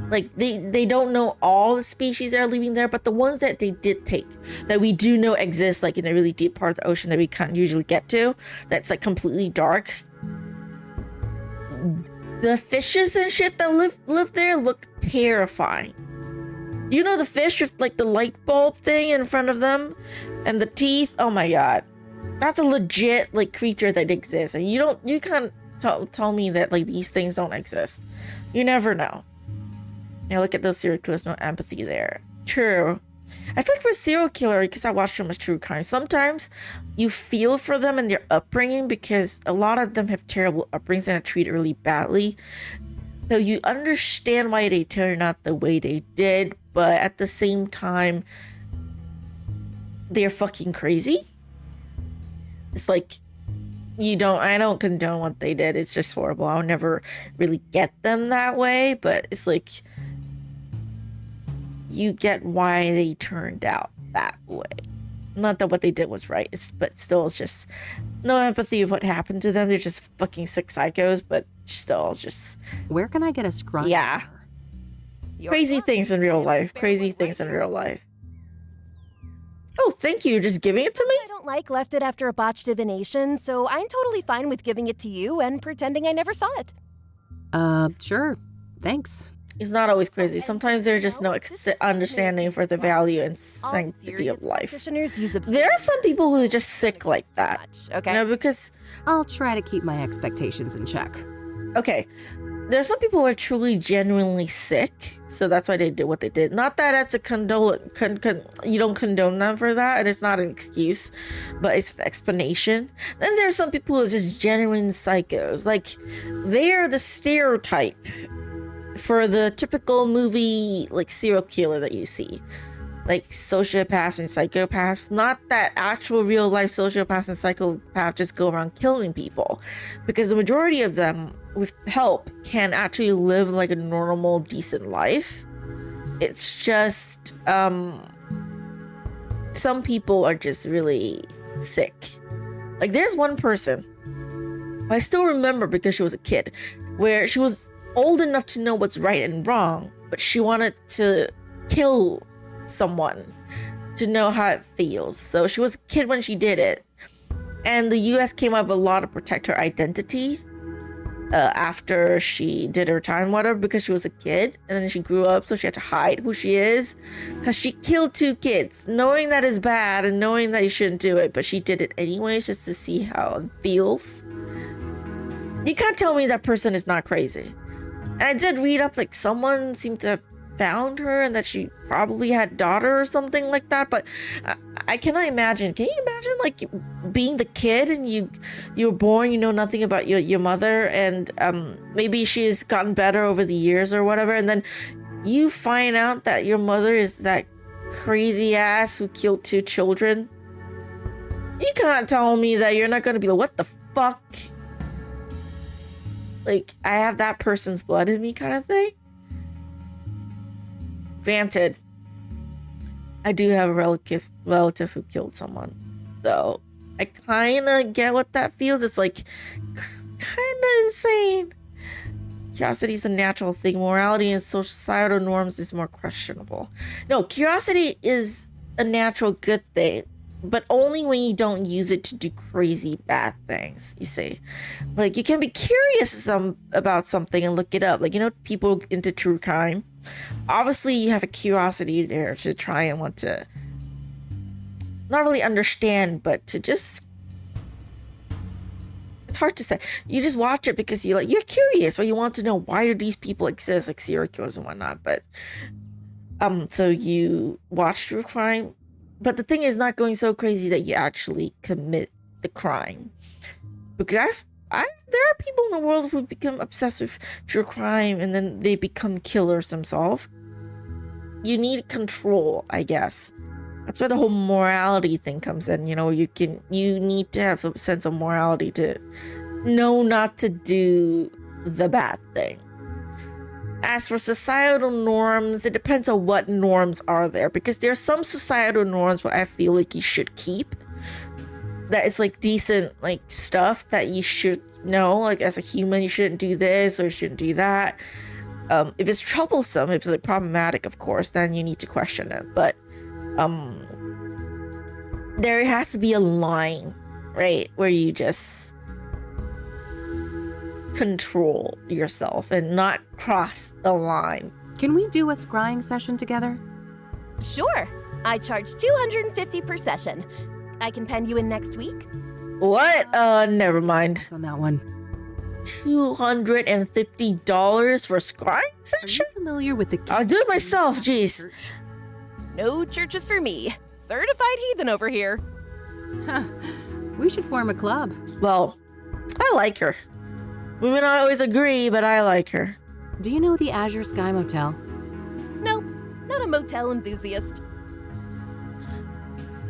Like, they don't know all the species that are leaving there, but the ones that they did take, that we do know exist, like in a really deep part of the ocean that we can't usually get to, that's like completely dark. The fishes and shit that live there look terrifying. You know the fish with like the light bulb thing in front of them and the teeth? Oh my god. That's a legit like creature that exists. And you can't tell me that like these things don't exist. You never know. Now look at those serial killers, no empathy there. True. I feel like for a serial killer, because I watch so much true crime, sometimes you feel for them and their upbringing because a lot of them have terrible upbringings and are treated really badly. So you understand why they turned out the way they did, but at the same time, they're fucking crazy. It's like, I don't condone what they did. It's just horrible. I'll never really get them that way, but it's like, you get why they turned out that way. Not that what they did was right, but still, it's just no empathy of what happened to them. They're just fucking sick psychos, but still, just... Where can I get a scrunchie? Yeah. Crazy things in real life. Crazy things in real life. Oh, thank you. You're just giving it to me? I don't like left it after a botched divination, so I'm totally fine with giving it to you and pretending I never saw it. Sure. Thanks. It's not always crazy. Sometimes there's just no understanding for the value and sanctity of life. There are some people who are just sick like that. Okay. Because... I'll try to keep my expectations in check. Okay. There are some people who are truly genuinely sick, so that's why they did what they did. Not that that's a you don't condone them for that, and it's not an excuse, but it's an explanation. Then there are some people who are just genuine psychos. Like, they are the stereotype for the typical movie, like, serial killer that you see. Like, sociopaths and psychopaths. Not that actual real life sociopaths and psychopaths just go around killing people. Because the majority of them, with help, can actually live like a normal, decent life. It's just, some people are just really sick. Like, there's one person, I still remember because she was a kid, where she was old enough to know what's right and wrong, but she wanted to kill someone to know how it feels. So she was a kid when she did it, and the US came up with a law to protect her identity after she did her time, whatever, because she was a kid, and then she grew up, so she had to hide who she is, because she killed 2 kids, knowing that is bad and knowing that you shouldn't do it, but she did it anyways just to see how it feels. You can't tell me that person is not crazy. And I did read up, like, someone seemed to have found her and that she probably had a daughter or something like that, but I cannot imagine. Can you imagine, like, being the kid and you were born, you know nothing about your mother, and maybe she's gotten better over the years or whatever, and then you find out that your mother is that crazy ass who killed 2 children? You can't tell me that you're not gonna be like, what the fuck? Like, I have that person's blood in me kind of thing. Granted, I do have a relative who killed someone. So, I kind of get what that feels. It's like, kind of insane. Curiosity is a natural thing. Morality and societal norms is more questionable. No, curiosity is a natural good thing. but only when you don't use it to do crazy bad things, you see. Like, you can be curious about something and look it up. Like, people into true crime. Obviously, you have a curiosity there to try and want to not really understand, but to just, it's hard to say. You just watch it because you're curious, or you want to know, why do these people exist, like serial killers and whatnot. But so you watch true crime, but the thing is not going so crazy that you actually commit the crime. Because there are people in the world who become obsessed with true crime and then they become killers themselves. You need control, I guess. That's where the whole morality thing comes in. You need to have a sense of morality to know not to do the bad thing. As for societal norms, it depends on what norms are there, because there's some societal norms where I feel like you should keep. That it's like decent stuff that you should know, like as a human you shouldn't do this or you shouldn't do that. If it's troublesome, if it's problematic, of course, then you need to question it. But there has to be a line, right, where you just control yourself and not cross the line. Can we do a scrying session together? Sure. I charge $250 per session. I can pen you in next week. What? Never mind. On that one. $250 for a scrying Are session? you familiar with the I'll do it myself, jeez. No churches for me. Certified heathen over here. Huh. We should form a club. Well, I like her. We may not always agree, but I like her. Do you know the Azure Sky Motel? Nope, not a motel enthusiast.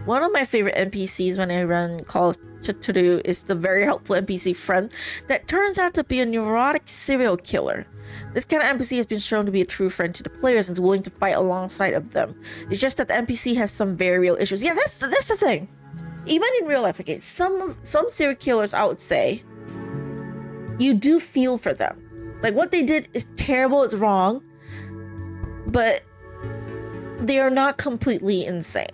One of my favorite NPCs when I run Call of Cthulhu is the very helpful NPC friend that turns out to be a neurotic serial killer. This kind of NPC has been shown to be a true friend to the players and is willing to fight alongside of them. It's just that the NPC has some very real issues. Yeah, that's the thing. Even in real life, okay, some serial killers, I would say, you do feel for them. Like, what they did is terrible, it's wrong, but they are not completely insane,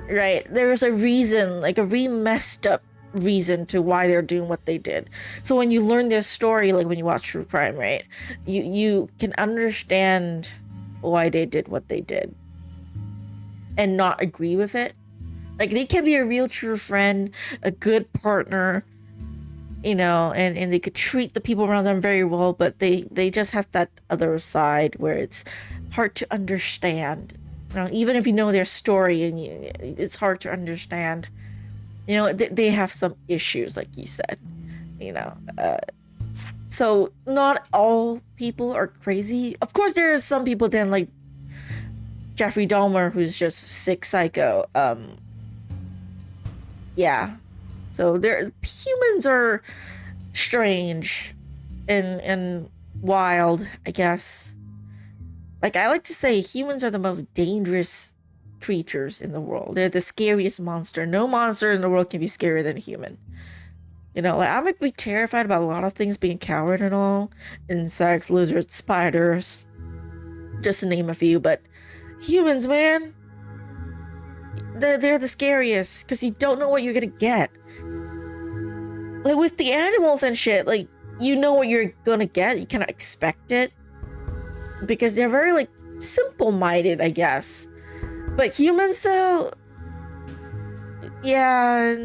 right? There's a reason, like a really messed up reason to why they're doing what they did. So when you learn their story, like when you watch true crime, right, you can understand why they did what they did and not agree with it. Like, they can be a real true friend, a good partner, and they could treat the people around them very well, but they just have that other side where it's hard to understand. Even if you know their story, and it's hard to understand. They have some issues, like you said. So not all people are crazy. Of course, there are some people then, like Jeffrey Dahmer, who's just sick psycho. Yeah. So humans are strange and wild, I guess. Like, I like to say humans are the most dangerous creatures in the world. They're the scariest monster. No monster in the world can be scarier than a human. I might be terrified about a lot of things, being a coward and all. Insects, lizards, spiders. Just to name a few, but humans, man. They're the scariest because you don't know what you're gonna get. Like with the animals and shit, like, you know what you're gonna get. You cannot expect it because they're very simple-minded, I guess. But humans, though, yeah,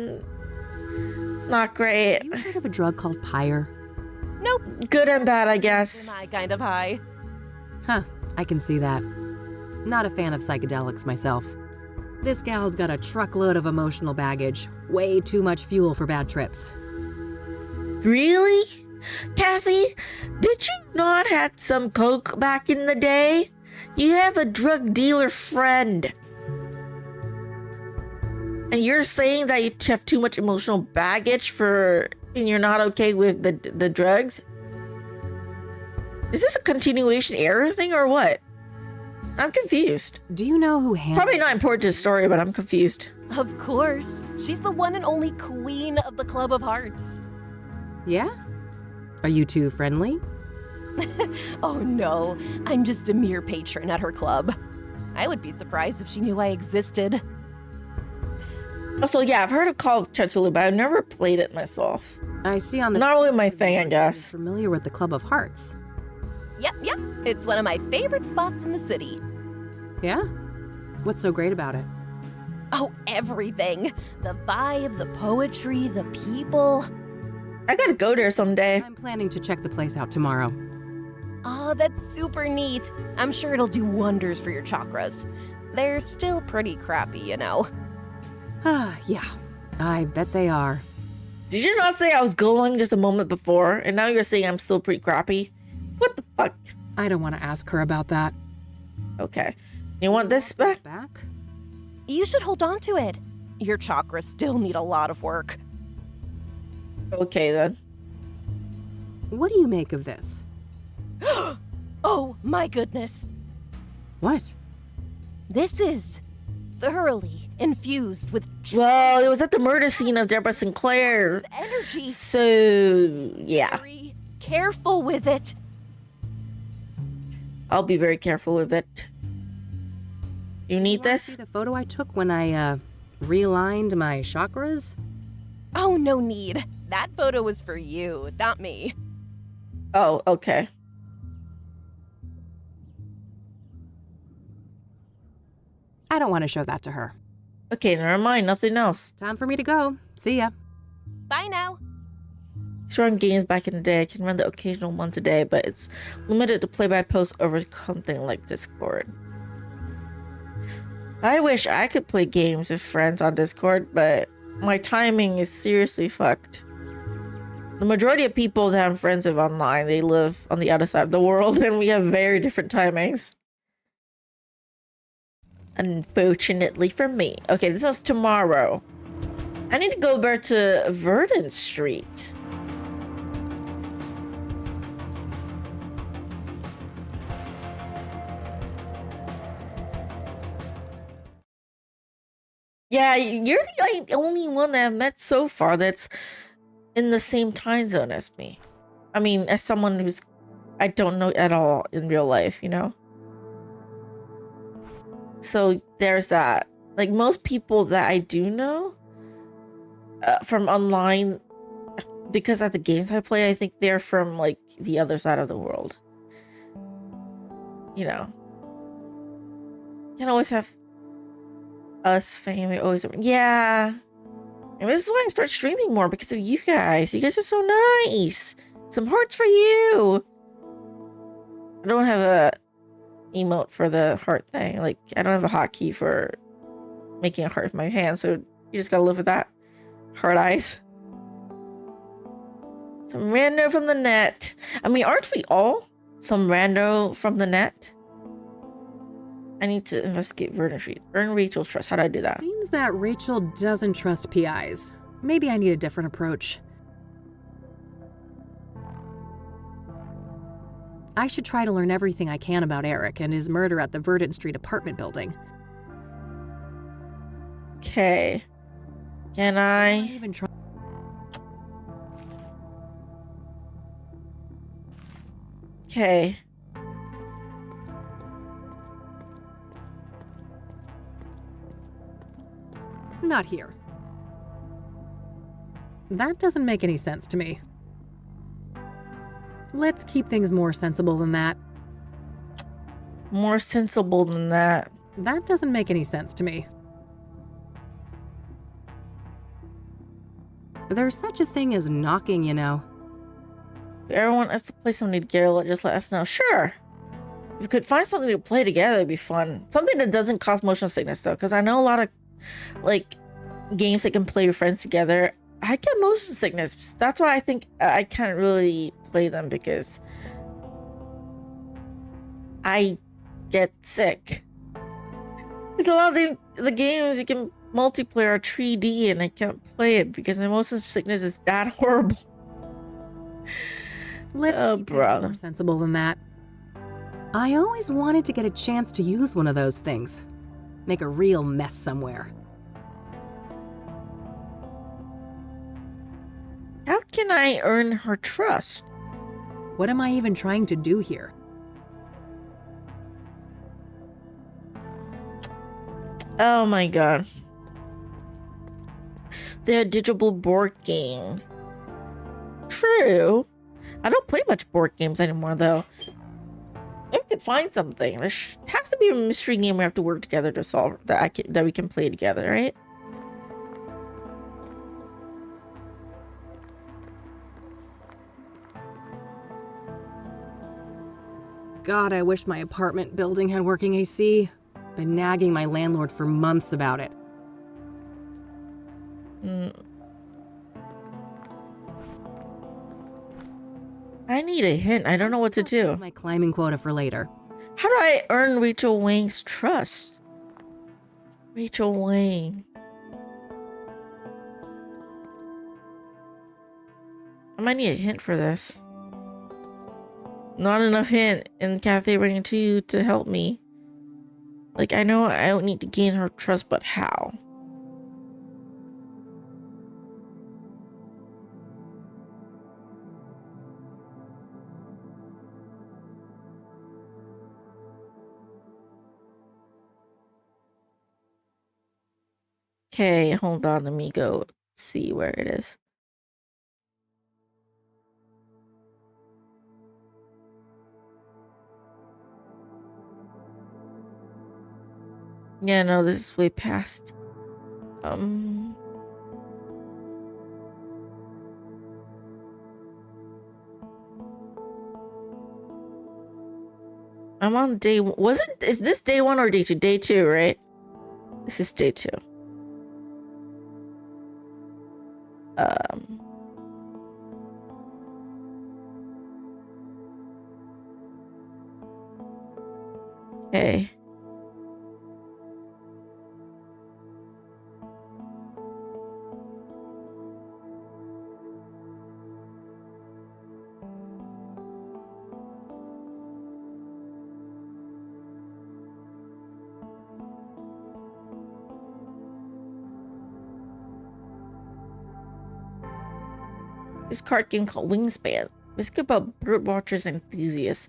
not great. Have you heard of a drug called Pyre? Nope. Good and bad, I guess. My kind of high. Huh, I can see that. Not a fan of psychedelics myself. This gal's got a truckload of emotional baggage. Way too much fuel for bad trips. Really? Kathy, did you not have some coke back in the day? You have a drug dealer friend. And you're saying that you have too much emotional baggage and you're not okay with the drugs? Is this a continuation error thing or what? I'm confused. Do you know who handled... Probably not important to the story, but I'm confused. Of course. She's the one and only queen of the Club of Hearts. Yeah? Are you two friendly? Oh no, I'm just a mere patron at her club. I would be surprised if she knew I existed. Also, yeah, I've heard of Call of Cthulhu, but I've never played it myself. I see on the Not really my thing, I you're guess. familiar with the Club of Hearts. Yep. It's one of my favorite spots in the city. Yeah? What's so great about it? Oh, everything. The vibe, the poetry, the people. I gotta go there someday. I'm planning to check the place out tomorrow. Oh, that's super neat. I'm sure it'll do wonders for your chakras. They're still pretty crappy, you know. Ah, yeah. I bet they are. Did you not say I was going just a moment before, and now you're saying I'm still pretty crappy? What the fuck? I don't want to ask her about that. Okay. You want this back? Back? You should hold on to it. Your chakras still need a lot of work. Okay, then. What do you make of this? Oh, my goodness. What? This is thoroughly infused with Well, it was at the murder scene of Deborah Sinclair. energy. So, yeah. Very careful with it. I'll be very careful with it. You need wanna this? see the photo I took when I, realigned my chakras? Oh, no need. That photo was for you, not me. Oh, okay. I don't want to show that to her. Okay, never mind. Nothing else. Time for me to go. See ya. Bye now. Used to run games back in the day. I can run the occasional one today, but it's limited to play by post over something like Discord. I wish I could play games with friends on Discord, but my timing is seriously fucked. The majority of people that I'm friends with online, they live on the other side of the world, and we have very different timings. Unfortunately for me. Okay, this is tomorrow. I need to go back to Verdant Street. Yeah, you're the only one that I've met so far that's in the same time zone as me. I mean, as someone who's I don't know at all in real life, you know? So there's that. Like most people that I do know from online, because of the games I play, I think they're from like the other side of the world. You know, you can always have us family always. Yeah, and this is why I start streaming more, because of you guys. You guys are so nice. Some hearts for you. I don't have a emote for the heart thing. Like, I don't have a hotkey for making a heart with my hand, so you just gotta live with that. Heart eyes. Some rando from the net. I mean, aren't we all some rando from the net? I need to investigate Verdant Street. Earn Rachel's trust. How do I do that? Seems that Rachel doesn't trust PIs. Maybe I need a different approach. I should try to learn everything I can about Eric and his murder at the Verdant Street apartment building. Okay. Can I? Even try. Okay. Not here. That doesn't make any sense to me. Let's keep things more sensible than that. More sensible than that. That doesn't make any sense to me. There's such a thing as knocking, you know. If everyone wants to play something together, just let us know. Sure. If we could find something to play together, it'd be fun. Something that doesn't cause motion sickness, though, because I know a lot of, like, games that can play with friends together. I get motion sickness. That's why I think I can't really play them, because I get sick. There's a lot of the games you can multiplayer are 3D, and I can't play it because my motion sickness is that horrible. Let's Oh, keep things brother. more sensible than that. I always wanted to get a chance to use one of those things. Make a real mess somewhere. How can I earn her trust? What am I even trying to do here? Oh my god. They're digital board games. True. I don't play much board games anymore, though. Maybe we could find something. There has to be a mystery game we have to work together to solve that we can play together, right? God, I wish my apartment building had working AC. Been nagging my landlord for months about it. I need a hint. I don't know what to do. My climbing quota for later. How do I earn Rachel Wang's trust? Rachel Wang. I might need a hint for this. Not enough hint in Cafe Ring 2 to help me. Like, I know I don't need to gain her trust, but how? Okay, hold on. Let me go see where it is. Yeah, no, this is way past. I'm on day. Is this day 1 or day 2? Day 2, right? This is day 2. Okay. This card game called Wingspan. It's about bird watchers and enthusiasts.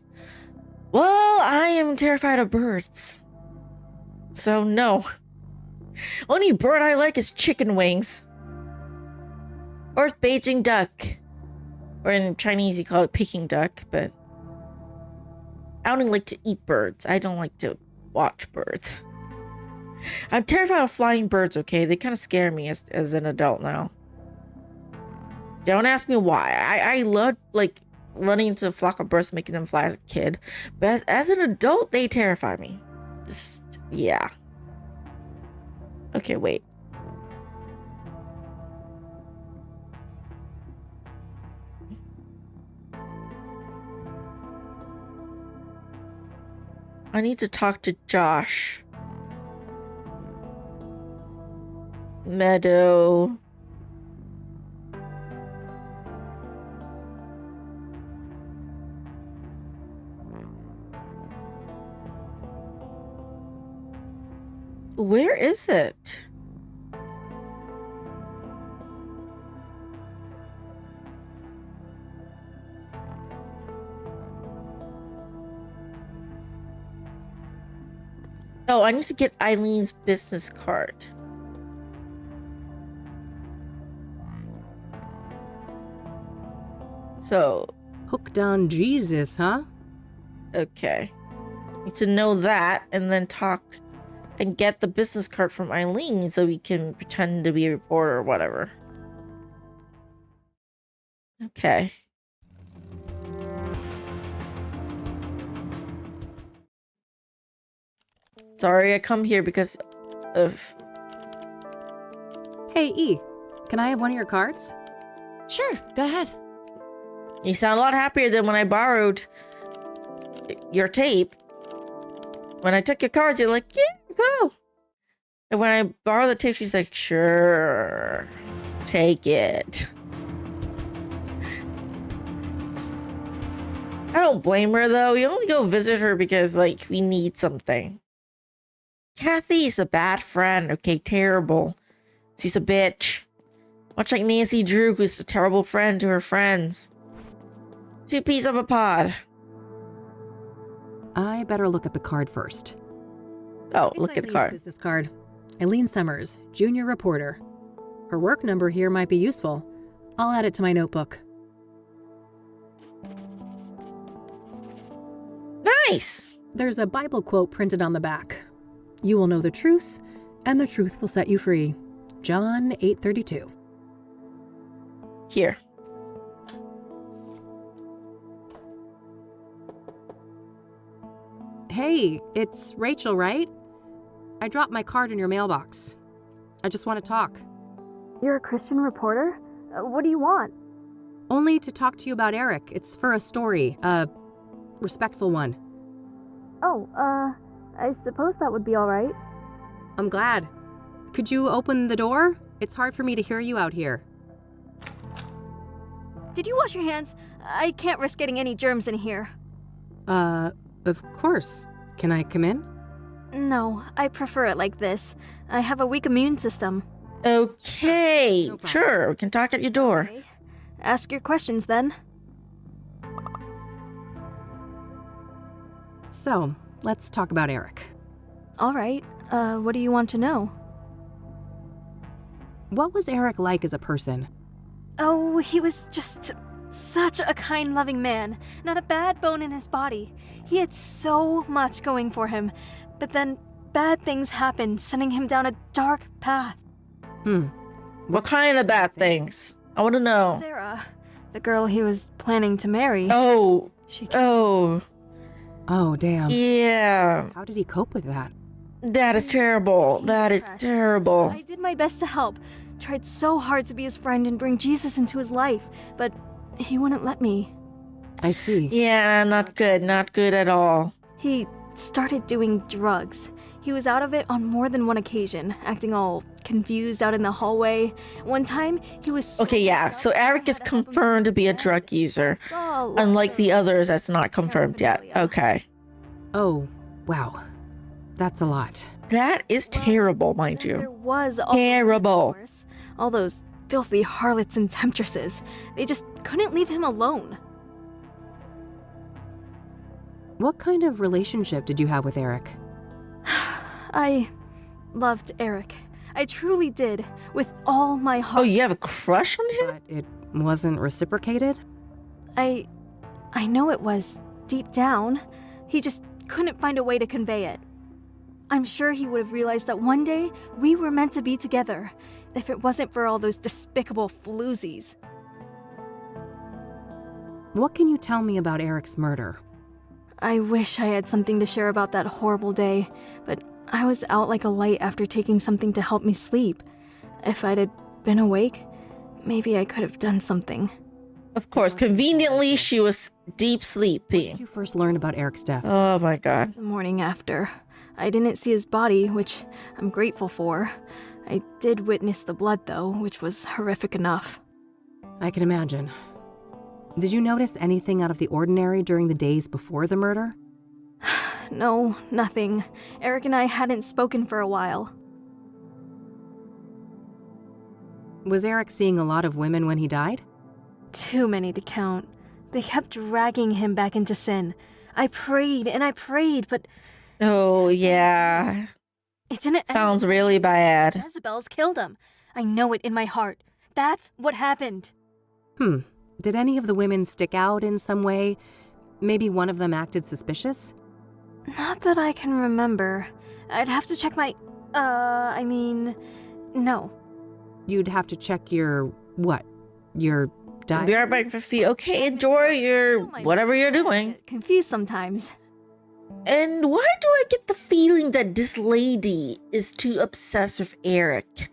Well, I am terrified of birds. So no. Only bird I like is chicken wings. Or Beijing duck. Or in Chinese you call it Peking duck, but I only like to eat birds. I don't like to watch birds. I'm terrified of flying birds, okay? They kind of scare me as an adult now. Don't ask me why. I love, like, running into a flock of birds, making them fly as a kid. But as an adult, they terrify me. Just, yeah. Okay, wait. I need to talk to Josh. Meadow. Where is it? Oh, I need to get Eileen's business card. So, Hooked on Jesus, huh? okay. Need to know that and then talk and get the business card from Eileen so we can pretend to be a reporter or whatever. Okay. Sorry, I come here because of... Hey, E, can I have one of your cards? Sure, go ahead. You sound a lot happier than when I borrowed your tape. When I took your cards, you're like, yeah, go. And when I borrow the tape, she's like, sure, take it. I don't blame her, though. We only go visit her because, like, we need something. Kathy's a bad friend, okay? Terrible. She's a bitch. Much like Nancy Drew, who's a terrible friend to her friends. Two peas of a pod. I better look at the card first. Oh, look at the card. Business card. Eileen Summers, junior reporter. Her work number here might be useful. I'll add it to my notebook. Nice. There's a Bible quote printed on the back. You will know the truth, and the truth will set you free. John 8:32. Here. Hey, it's Rachel, right? I dropped my card in your mailbox. I just want to talk. You're a Christian reporter? What do you want? Only to talk to you about Eric. It's for a story, a respectful one. Oh, I suppose that would be all right. I'm glad. Could you open the door? It's hard for me to hear you out here. Did you wash your hands? I can't risk getting any germs in here. Of course. Can I come in? No, I prefer it like this. I have a weak immune system. Okay, No problem. sure. We can talk at your door. Okay. Ask your questions then. So, let's talk about Eric. All right. What do you want to know? What was Eric like as a person? Oh, he was just such a kind, loving man. Not a bad bone in his body. He had so much going for him. But then bad things happened, sending him down a dark path. What kind of bad things? I want to know. Sarah, the girl he was planning to marry. Oh, She oh, Oh, damn. yeah. How did he cope with that? That is terrible. That is depressed. terrible. I did my best to help. Tried so hard to be his friend and bring Jesus into his life, but he wouldn't let me. I see. Yeah, not good. Not good at all. He started doing drugs. He was out of it on more than one occasion, acting all confused out in the hallway. One time, he was so Okay, yeah. messed up So that I Eric is had to help him confirmed to be a bed. drug user, I saw a unlike the letter. others that's not confirmed yet. Okay. Oh, wow. That's a lot. That is terrible, mind Then there you. was all the women, of Terrible. course. All those filthy harlots and temptresses. They just couldn't leave him alone. What kind of relationship did you have with Eric? I loved Eric. I truly did, with all my heart. Oh, you have a crush on him? But it wasn't reciprocated? I know it was, deep down. He just couldn't find a way to convey it. I'm sure he would have realized that one day we were meant to be together, if it wasn't for all those despicable floozies. What can you tell me about Eric's murder? I wish I had something to share about that horrible day, but I was out like a light after taking something to help me sleep. If I'd had been awake, maybe I could have done something. Of course, conveniently, she was deep When sleeping. did you first learn about Eric's death? Oh my god. The morning after, I didn't see his body, which I'm grateful for. I did witness the blood, though, which was horrific enough. I can imagine. Did you notice anything out of the ordinary during the days before the murder? No, nothing. Eric and I hadn't spoken for a while. Was Eric seeing a lot of women when he died? Too many to count. They kept dragging him back into sin. I prayed and I prayed, but Oh yeah. it didn't end. Sounds really bad. Jezebel's killed him. I know it in my heart. That's what happened. Did any of the women stick out in some way? Maybe one of them acted suspicious? Not that I can remember. I'd have to check my... no. You'd have to check your... what? Your diet? Be right back for fee. Okay, enjoy your Don't mind whatever me. you're I get doing. confused sometimes. And why do I get the feeling that this lady is too obsessed with Eric?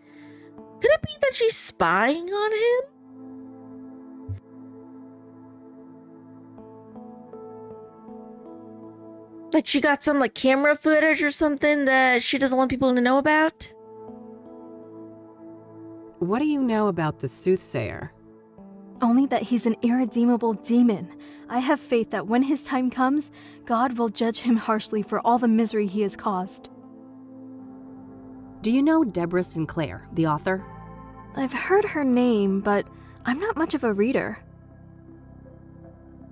Could it be that she's spying on him? Like she got some like camera footage or something that she doesn't want people to know about? What do you know about the Soothsayer? Only that he's an irredeemable demon. I have faith that when his time comes, God will judge him harshly for all the misery he has caused. Do you know Deborah Sinclair, the author? I've heard her name, but I'm not much of a reader.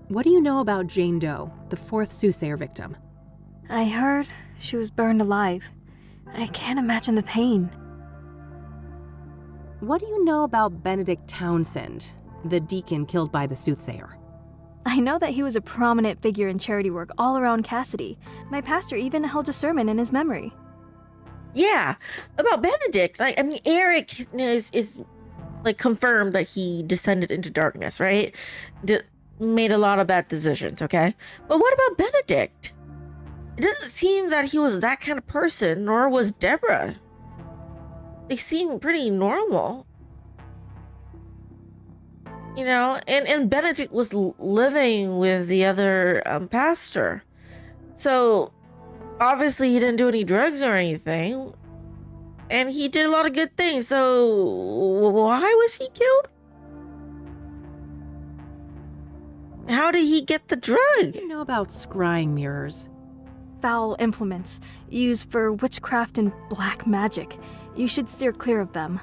What do you know about Jane Doe, the fourth Soothsayer victim? I heard she was burned alive. I can't imagine the pain. What do you know about Benedict Townsend, the deacon killed by the Soothsayer? I know that he was a prominent figure in charity work all around Cassidy. My pastor even held a sermon in his memory. Yeah, about Benedict. I mean, Eric is like confirmed that he descended into darkness, right? Made a lot of bad decisions, okay? But what about Benedict? It doesn't seem that he was that kind of person, nor was Deborah. They seem pretty normal. You know, and Benedict was living with the other pastor. So, obviously he didn't do any drugs or anything. And he did a lot of good things. So, why was he killed? How did he get the drug? What do you know about scrying mirrors? Foul implements used for witchcraft and black magic. You should steer clear of them.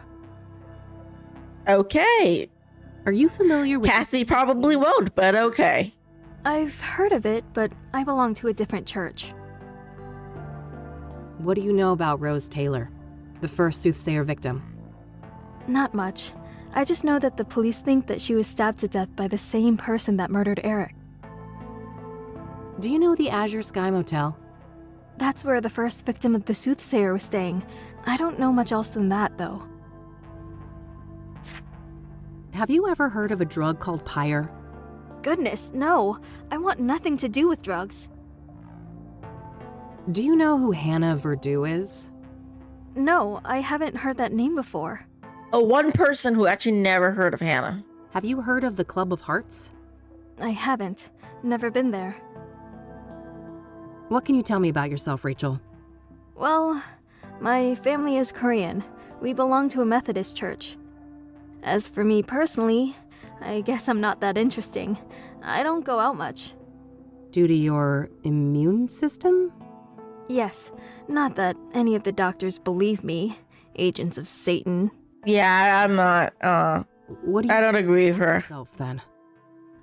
Okay. Are you familiar with... Cassie probably won't, but okay. I've heard of it, but I belong to a different church. What do you know about Rose Taylor, the first Soothsayer victim? Not much. I just know that the police think that she was stabbed to death by the same person that murdered Eric. Do you know the Azure Sky Motel? That's where the first victim of the Soothsayer was staying. I don't know much else than that, though. Have you ever heard of a drug called Pyre? Goodness, no. I want nothing to do with drugs. Do you know who Hannah Verdew is? No, I haven't heard that name before. Oh, one person who actually never heard of Hannah. Have you heard of the Club of Hearts? I haven't. Never been there. What can you tell me about yourself, Rachel? Well, my family is Korean. We belong to a Methodist church. As for me personally, I guess I'm not that interesting. I don't go out much. Due to your immune system? Yes, not that any of the doctors believe me. Agents of Satan. Yeah, I'm not, What do you I don't agree with her. yourself, then?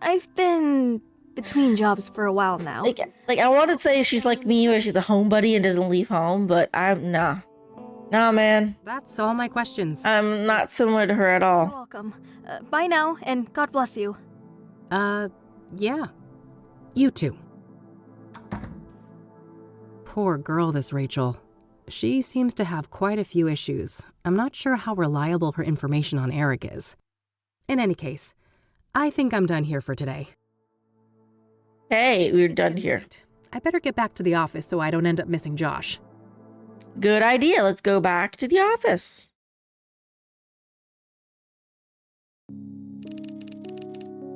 I've been between jobs for a while now. Like I want to say she's like me, where she's a homebody and doesn't leave home, but nah, man. That's all my questions. I'm not similar to her at You're all. welcome. Bye now, and God bless you. Yeah. You too. Poor girl, this Rachel. She seems to have quite a few issues. I'm not sure how reliable her information on Eric is. In any case, I think I'm done here for today. Hey, we're done here. I better get back to the office so I don't end up missing Josh. Good idea. Let's go back to the office.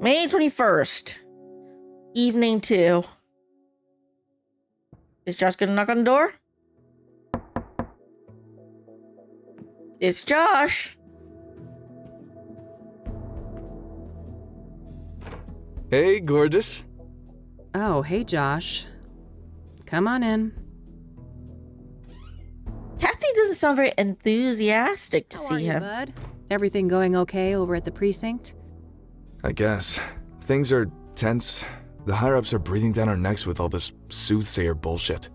May 21st. Evening 2. Is Josh gonna knock on the door? It's Josh. Hey, gorgeous. Oh, hey, Josh. Come on in. Kathy doesn't sound very enthusiastic to How are see you, him. bud? Everything going okay over at the precinct? I guess. Things are tense. The higher-ups are breathing down our necks with all this Soothsayer bullshit.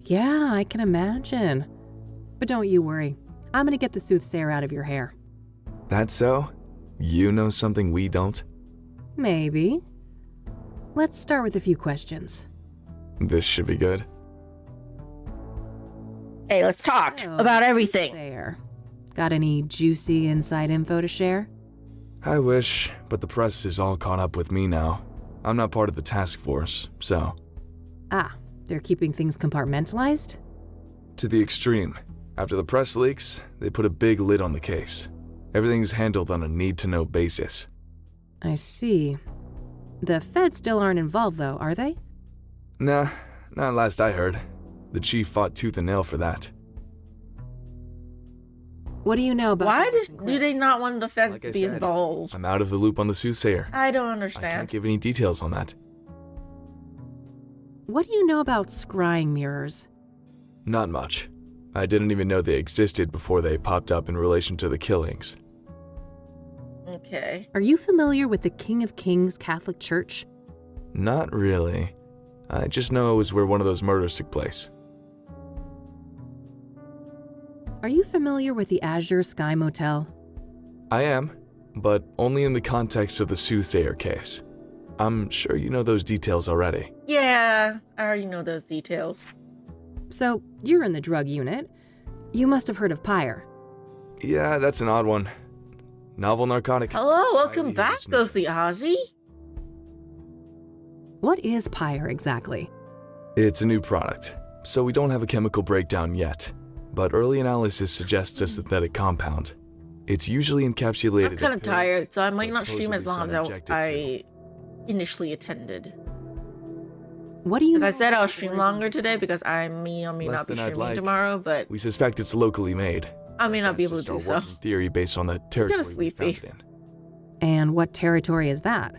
Yeah, I can imagine. But don't you worry. I'm gonna get the Soothsayer out of your hair. That so? You know something we don't? Maybe. Let's start with a few questions. This should be good. Hey, let's talk So, about everything. Soothsayer. Got any juicy inside info to share? I wish, but the press is all caught up with me now. I'm not part of the task force, so... Ah, they're keeping things compartmentalized? To the extreme. After the press leaks, they put a big lid on the case. Everything's handled on a need-to-know basis. I see. The feds still aren't involved, though, are they? Nah, not last I heard. The chief fought tooth and nail for that. What do you know about... Why do they not want the feds Like to I be said, involved? I'm out of the loop on the Soothsayer. I don't I can't understand. give any details on that. What do you know about scrying mirrors? Not much. I didn't even know they existed before they popped up in relation to the killings. Okay. Are you familiar with the King of Kings Catholic Church? Not really. I just know it was where one of those murders took place. Are you familiar with the Azure Sky Motel? I am, but only in the context of the Soothsayer case. I'm sure you know those details already. Yeah, I already know those details. So, you're in the drug unit. You must have heard of Pyre. Yeah, that's an odd one. Novel narcotic. Hello, welcome Highly back, hallucinogenic. Ghostly Ozzy. What is Pyre exactly? It's a new product, so we don't have a chemical breakdown yet. But early analysis suggests a synthetic compound. It's usually encapsulated. I'm kind of tired, so I might not stream as long as injected I initially attended. What do you As I know said, about I'll the stream origins longer of today Pyre? because I may or may Less not be than I'd streaming like. tomorrow, but We suspect it's locally made. I may not be That's able to just do our so. working theory based on the territory we sleepy. found it in. And what territory is that?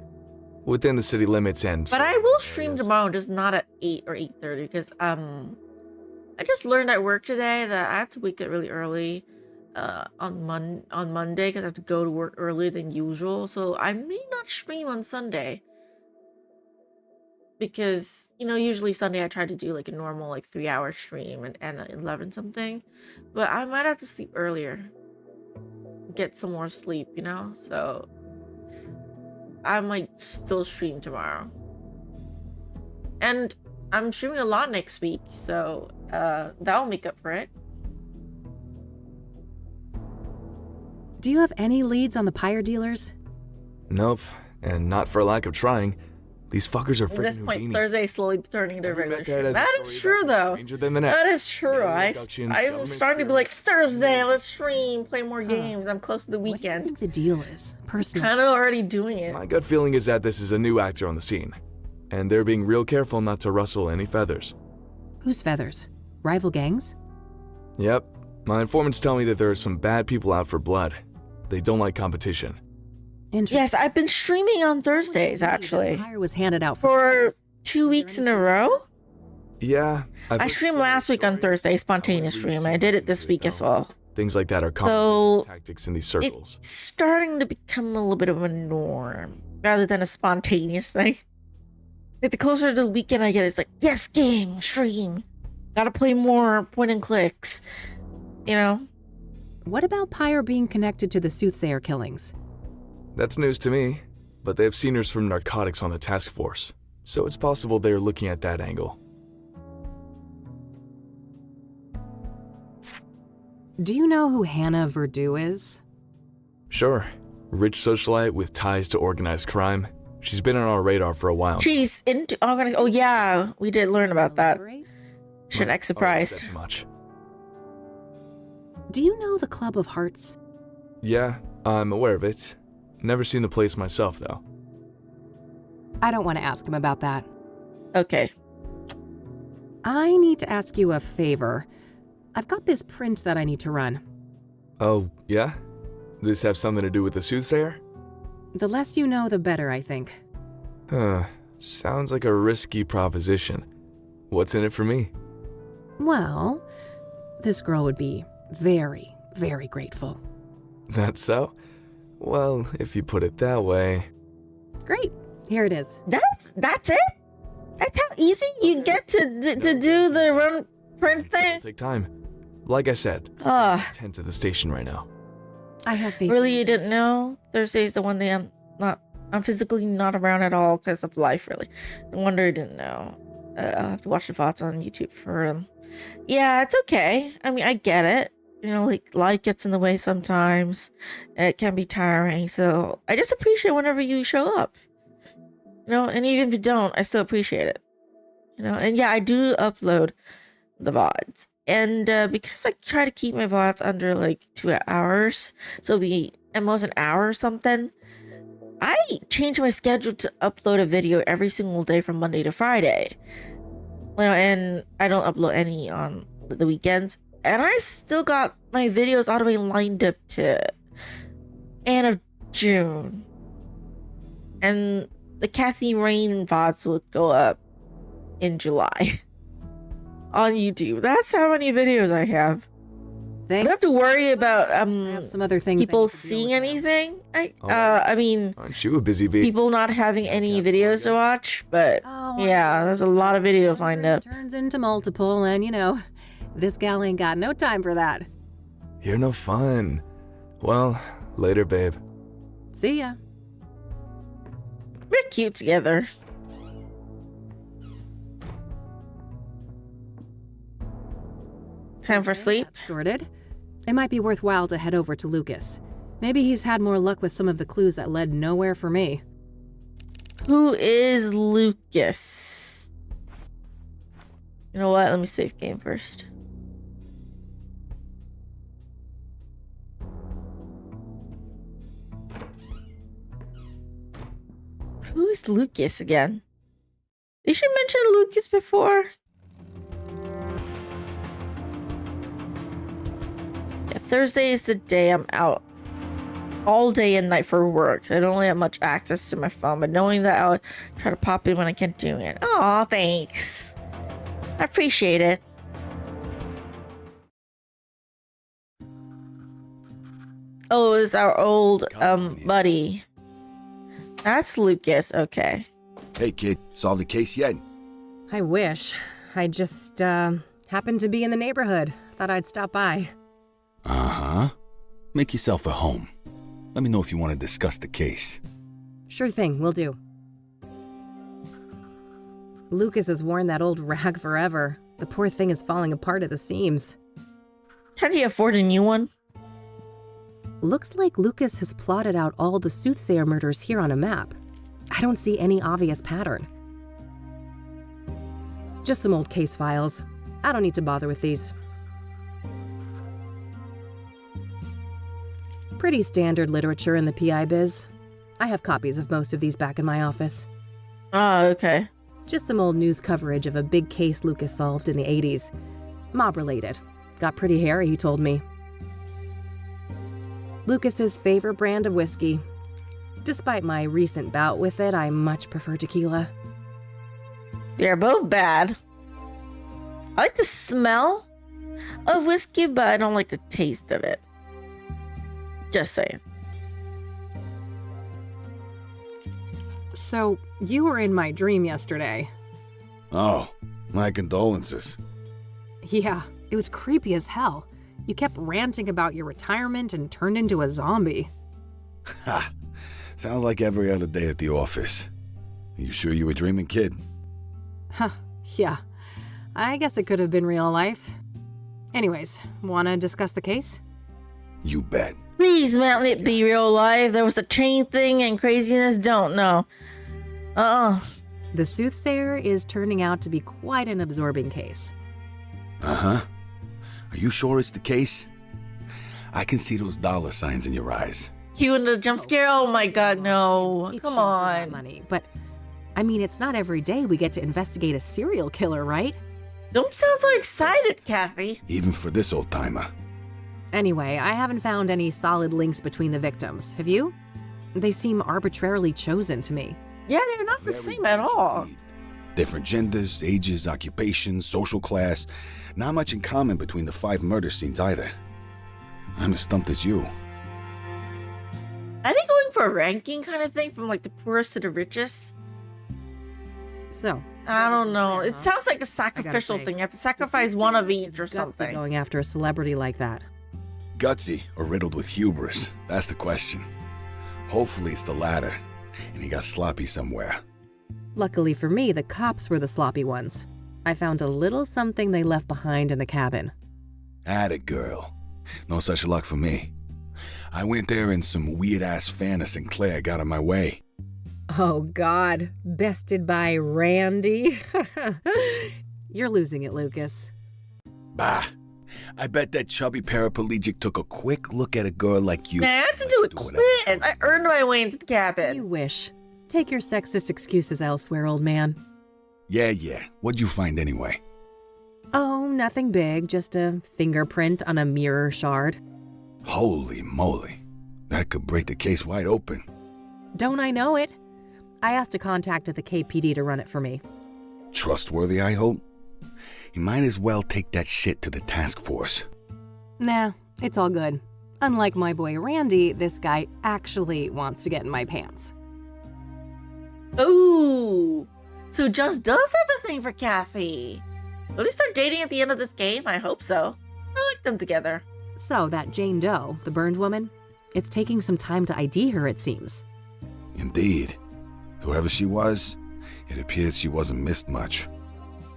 Within the city limits and. But I will surrounding stream areas. tomorrow, just not at 8 or 8:30 because I just learned at work today that I have to wake up really early on Monday because I have to go to work earlier than usual. So I may not stream on Sunday. Because, you know, usually Sunday I try to do like a normal like 3-hour stream and at 11 something. But I might have to sleep earlier. Get some more sleep, you know? So I might still stream tomorrow. And I'm streaming a lot next week, so that'll make up for it. Do you have any leads on the Pyre dealers? Nope, and not for lack of trying. These fuckers are At this freaking point, Houdini. Thursday is slowly turning into a Every regular Met guy stream. has a That is story true, about though. stranger than the next. That is true. Alien abductions, I'm government starting to be like, spirits, Thursday, let's stream, play more Huh. games. I'm close to the What do you weekend. think the deal is, personally? Kind of already doing it. My gut feeling is that this is a new actor on the scene, and they're being real careful not to rustle any feathers. Whose feathers? Rival gangs? Yep, my informants tell me that there are some bad people out for blood. They don't like competition. Interesting. Yes, I've been streaming on Thursdays, actually. Pyre was handed out For 2 weeks in a row. Yeah, I streamed last week on Thursday, spontaneous stream. I did it this week as well. Things like that are common So, business tactics in these circles. It's starting to become a little bit of a norm rather than a spontaneous thing. Like the closer to the weekend I get, it's like, yes, game, stream. Gotta play more point and clicks. You know? What about Pyre being connected to the Soothsayer killings? That's news to me, but they have seniors from narcotics on the task force, so it's possible they're looking at that angle. Do you know who Hannah Verdu is? Sure, rich socialite with ties to organized crime. She's been on our radar for a while. She's into organic. Oh, yeah, we did learn about that. Elaborate? Shouldn't act Oh, surprised. that's too much. Do you know the Club of Hearts? Yeah, I'm aware of it. Never seen the place myself, though. I don't want to ask him about that. Okay. I need to ask you a favor. I've got this print that I need to run. Oh, yeah? This have something to do with the Soothsayer? The less you know, the better, I think. Sounds like a risky proposition. What's in it for me? Well, this girl would be very, very grateful. That so? Well, if you put it that way. Great. Here it is. That's it? That's how easy you get to do the run print It'll thing? take time. Like I said, Ugh. 10 to the station right now. I have faith. Really, you didn't know? Thursday's the one day I'm physically not around at all because of life, really. No wonder I didn't know. I'll have to watch the VODs on YouTube for them. Yeah, it's okay. I mean, I get it. You know, like, life gets in the way sometimes. It can be tiring, so I just appreciate whenever you show up. You know, and even if you don't, I still appreciate it. You know, and yeah, I do upload the VODs. And because I try to keep my VODs under like 2 hours, so it'll be at most an hour or something, I change my schedule to upload a video every single day from Monday to Friday. You know, and I don't upload any on the weekends. And I still got my videos all the way lined up to end of June. And the Kathy Rain VODs will go up in July on YouTube. That's how many videos I have. I Thanks. don't have to worry about I have some other things. I people need to deal seeing with now. anything. Oh. I mean, Aren't you a busy bee? people not having any videos to watch, but Oh, yeah, there's a lot of videos lined up. Turns into multiple, and you know, this gal ain't got no time for that. You're no fun. Well, Later, babe. See ya. We're cute together. Time for sleep? That's sorted. It might be worthwhile to head over to Lucas. Maybe he's had more luck with some of the clues that led nowhere for me. Who is Lucas? You know what? Let me save game first. Who is Lucas again? They should mention Lucas before. Yeah, Thursday is the day I'm out all day and night for work. I don't really have much access to my phone, but knowing that I'll try to pop in when I can't do it. Aw, thanks. I appreciate it. Oh, it's our old buddy. That's Lucas. Okay. Hey, kid. Solved the case yet? I wish. I just, happened to be in the neighborhood. Thought I'd stop by. Uh-huh. Make yourself at home. Let me know if you want to discuss the case. Sure thing, will do. Lucas has worn that old rag forever. The poor thing is falling apart at the seams. How do you afford a new one? Looks like Lucas has plotted out all the Soothsayer murders here on a map. I don't see any obvious pattern. Just some old case files. I don't need to bother with these. Pretty standard literature in the PI biz. I have copies of most of these back in my office. Oh, okay. Just some old news coverage of a big case Lucas solved in the 80s. Mob-related. Got pretty hairy, he told me. Lucas's favorite brand of whiskey. Despite my recent bout with it, I much prefer tequila. They're both bad. I like the smell of whiskey, but I don't like the taste of it. Just saying. So, you were in my dream yesterday. Oh, my condolences. Yeah, it was creepy as hell. You kept ranting about your retirement and turned into a zombie. Ha! Sounds like every other day at the office. You sure you were dreaming, kid? Huh, yeah. I guess it could have been real life. Anyways, wanna discuss the case? You bet. Please, man, let it be real life. There was a chain thing and craziness. Don't know. The Soothsayer is turning out to be quite an absorbing case. Uh-huh. Are you sure it's the case? I can see those dollar signs in your eyes. Cue in the jump scare. Oh my god, no. It's Come cheap for that on. money, but I mean, it's not every day we get to investigate a serial killer, right? Don't sound so excited, Kathy. Even for this old-timer. Anyway, I haven't found any solid links between the victims. Have you? They seem arbitrarily chosen to me. Yeah, they're not the Very same at much all. indeed. Different genders, ages, occupations, social class. Not much in common between the 5 murder scenes either. I'm as stumped as you. Are they going for a ranking kind of thing from like the poorest to the richest? So, I don't know. It Huh? sounds like a sacrificial say, thing. You have to sacrifice one of each or it's gutsy something. going after a celebrity like that. Gutsy or riddled with hubris? That's the question. Hopefully it's the latter, and he got sloppy somewhere. Luckily for me, the cops were the sloppy ones. I found a little something they left behind in the cabin. Atta girl. No such luck for me. I went there and some weird-ass fan of Sinclair got in my way. Oh God, bested by Randy? You're losing it, Lucas. Bah. I bet that chubby paraplegic took a quick look at a girl like you. Nah, I had to do it whatever. quick. I earned my way into the You cabin. wish. Take your sexist excuses elsewhere, old man. Yeah. What'd you find anyway? Oh, nothing big, just a fingerprint on a mirror shard. Holy moly. That could break the case wide open. Don't I know it? I asked a contact at the KPD to run it for me. Trustworthy, I hope? You might as well take that shit to the task force. Nah, it's all good. Unlike my boy Randy, this guy actually wants to get in my pants. Ooh. So Just does have a thing for Kathy. Will they start dating at the end of this game? I hope so. I like them together. So that Jane Doe, the burned woman, It's taking some time to ID her, it seems. Indeed. Whoever she was, it appears she wasn't missed much.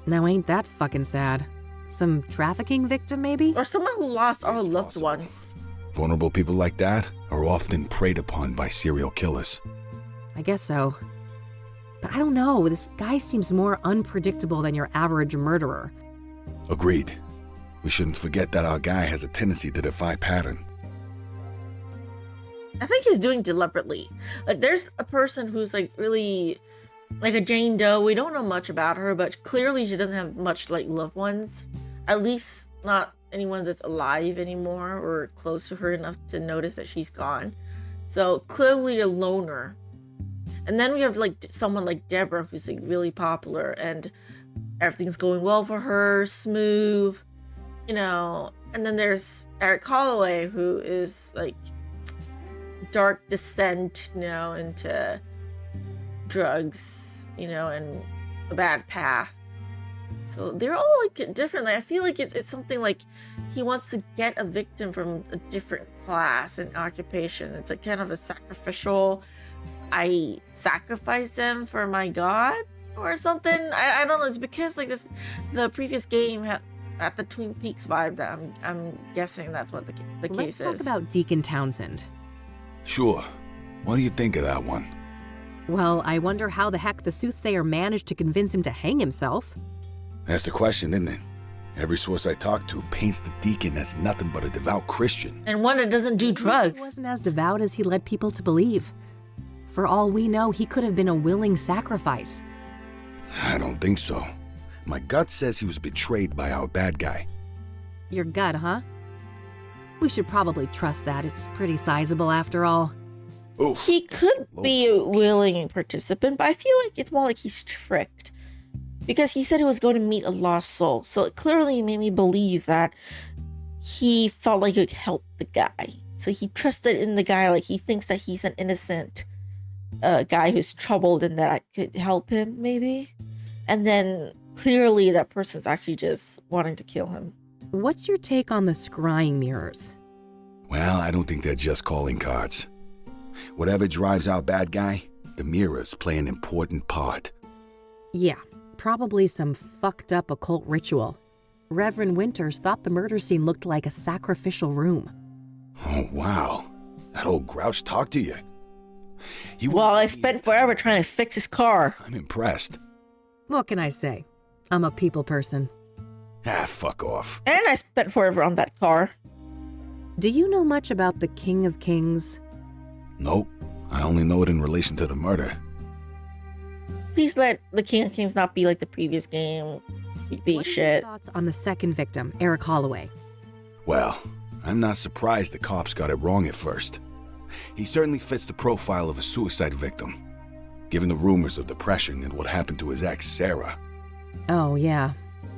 Now ain't that fucking sad? Some trafficking victim, maybe? Or someone who lost all It's loved possible. ones. Vulnerable people like that are often preyed upon by serial killers. I guess so. But I don't know, this guy seems more unpredictable than your average murderer. Agreed. We shouldn't forget that our guy has a tendency to defy pattern. I think he's doing deliberately. Like, there's a person who's like really like a Jane Doe. We don't know much about her, but clearly she doesn't have much like loved ones. At least not anyone that's alive anymore or close to her enough to notice that she's gone. So clearly a loner. And then we have like someone like Deborah who's like really popular and everything's going well for her, smooth, you know. And then there's Eric Holloway, who is like dark descent, you know, into drugs, you know, and a bad path. So they're all like different. Like, I feel like it's something like he wants to get a victim from a different class and occupation. It's like kind of a sacrificial, I sacrifice them for my god or something. I don't know. It's because like this, the previous game had the Twin Peaks vibe that I'm guessing that's what the case Let's is. talk about Deacon Townsend. Sure. What do you think of that one? Well, I wonder how the heck the Soothsayer managed to convince him to hang himself. That's the question, isn't it? Every source I talk to paints the deacon as nothing but a devout Christian. And one that doesn't do He drugs. wasn't as devout as he led people to believe. For all we know, he could have been a willing sacrifice. I don't think so. My gut says he was betrayed by our bad guy. Your gut, huh? We should probably trust that. It's pretty sizable after all. Oof. He could be a willing participant, but I feel like it's more like he's tricked. Because he said he was going to meet a lost soul. So it clearly made me believe that he felt like he could help the guy. So he trusted in the guy, like he thinks that he's an innocent guy who's troubled and that I could help him, maybe. And then clearly that person's actually just wanting to kill him. What's your take on the scrying mirrors? Well, I don't think they're just calling cards. Whatever drives our bad guy, the mirrors play an important part. Yeah, probably some fucked up occult ritual. Reverend Winters thought the murder scene looked like a sacrificial room. Oh, wow. That old grouch talked to you. Well, I spent forever trying to fix his car. I'm impressed. What can I say? I'm a people person. Ah, fuck off. And I spent forever on that car. Do you know much about the King of Kings? Nope. I only know it in relation to the murder. Please let the King of Kings not be like the previous game. Be What are your shit. thoughts on the second victim, Eric Holloway? Well, I'm not surprised the cops got it wrong at first. He certainly fits the profile of a suicide victim, given the rumors of depression and what happened to his ex, Sarah. Oh, yeah.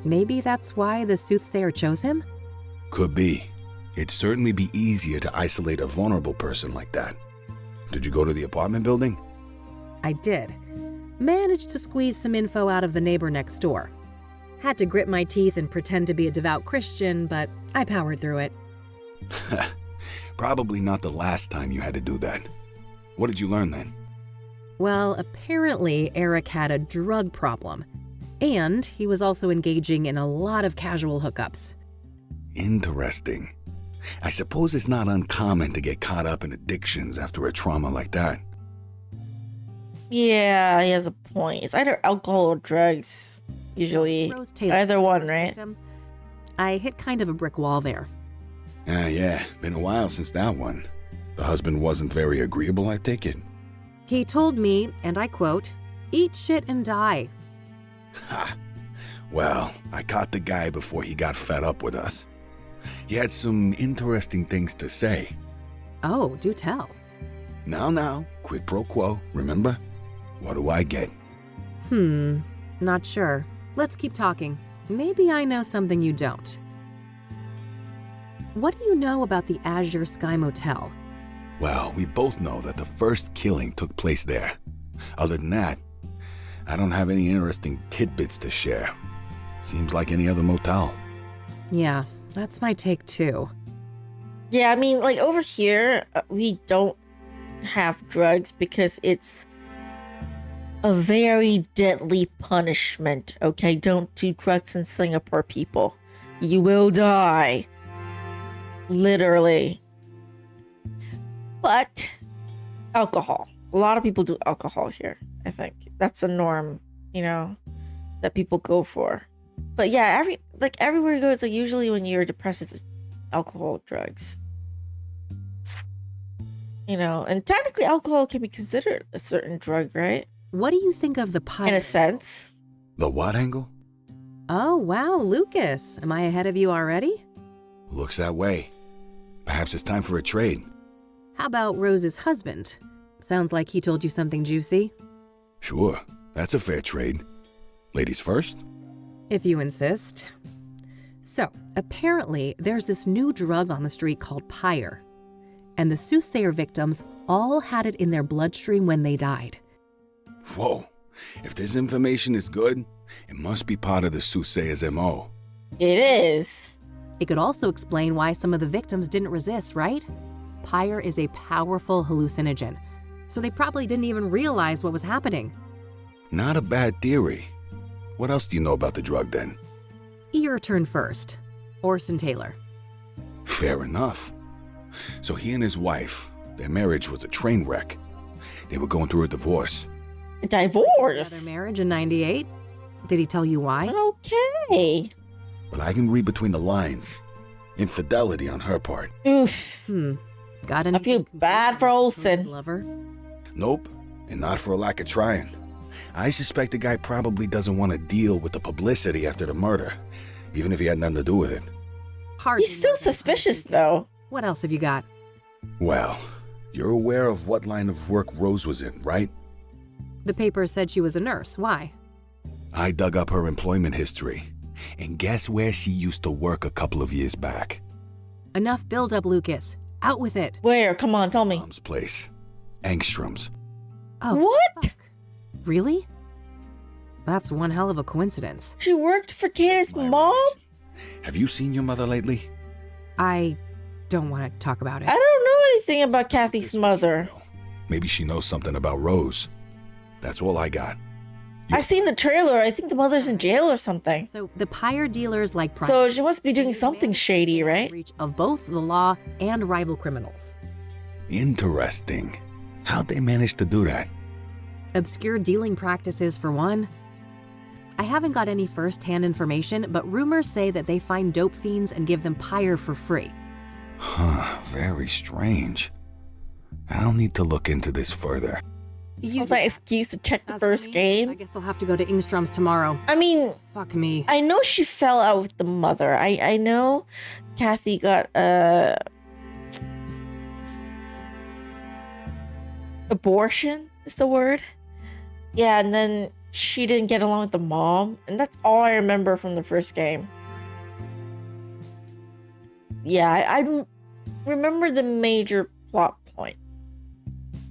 Maybe that's why the Soothsayer chose him? Could be. It'd certainly be easier to isolate a vulnerable person like that. Did you go to the apartment building? I did. Managed to squeeze some info out of the neighbor next door. Had to grit my teeth and pretend to be a devout Christian, but I powered through it. Probably not the last time you had to do that. What did you learn then? Well, apparently Eric had a drug problem. And he was also engaging in a lot of casual hookups. Interesting. I suppose it's not uncommon to get caught up in addictions after a trauma like that. Yeah, he has a point. It's either alcohol or drugs. Usually. Rose Taylor, Either one, first right? victim. I hit kind of a brick wall there. Yeah, been a while since that one. The husband wasn't very agreeable, I take it. He told me, and I quote, "Eat shit and die." Ha! Well, I caught the guy before he got fed up with us. He had some interesting things to say. Oh, do tell. Now, quid pro quo, remember? What do I get? Not sure. Let's keep talking. Maybe I know something you don't. What do you know about the Azure Sky Motel? Well, we both know that the first killing took place there. Other than that, I don't have any interesting tidbits to share. Seems like any other motel. Yeah, that's my take too. Yeah, I mean, like over here, we don't have drugs because it's a very deadly punishment. Okay, don't do drugs in Singapore, people. You will die. Literally. But alcohol. A lot of people do alcohol here, I think. That's a norm, you know, that people go for. But yeah, everywhere you go, it's like usually when you're depressed, it's alcohol, drugs. You know, and technically alcohol can be considered a certain drug, right? What do you think of the pie? In a sense. The what angle? Oh, wow, Lucas. Am I ahead of you already? Looks that way. Perhaps it's time for a trade. How about Rose's husband? Sounds like he told you something juicy. Sure, that's a fair trade. Ladies first? If you insist. So, apparently, there's this new drug on the street called Pyre. And the Soothsayer victims all had it in their bloodstream when they died. Whoa. If this information is good, it must be part of the Soothsayer's MO. It is. It could also explain why some of the victims didn't resist, right? Pyre is a powerful hallucinogen, so they probably didn't even realize what was happening. Not a bad theory. What else do you know about the drug then? Your turn first. Orson Taylor. Fair enough. So he and his wife, their marriage was a train wreck. They were going through a divorce. A divorce? Another marriage in '98? Did he tell you why? Okay. But I can read between the lines. Infidelity on her part. Oof. Got I feel bad for Olsen. Lover? Nope, and not for a lack of trying. I suspect the guy probably doesn't want to deal with the publicity after the murder, even if he had nothing to do with it. He's still suspicious, though. What else have you got? Well, you're aware of what line of work Rose was in, right? The paper said she was a nurse. Why? I dug up her employment history, and guess where she used to work a couple of years back? Enough build-up, Lucas. Out with it. Where? Come on, tell me. Mom's place. Angstrom's. Oh, what? Fuck. Really? That's one hell of a coincidence. She worked for Kayla's mom? Have you seen your mother lately? I don't want to talk about it. I don't know anything about Kathy's mother. Maybe she knows something about Rose. That's all I got. I've seen the trailer. I think the mother's in jail or something. So the Pyre dealers like So she must be doing something shady, right? Reach of both the law and rival criminals. Interesting. How'd they manage to do that? Obscure dealing practices for one. I haven't got any first-hand information, but rumors say that they find dope fiends and give them Pyre for free. Huh, very strange. I'll need to look into this further. Sounds like an excuse to check the first game. I guess I'll have to go to Ingstrom's tomorrow. I mean, fuck me. I know she fell out with the mother. I know Kathy got abortion is the word. Yeah, and then she didn't get along with the mom, and that's all I remember from the first game. Yeah, I remember the major plot point.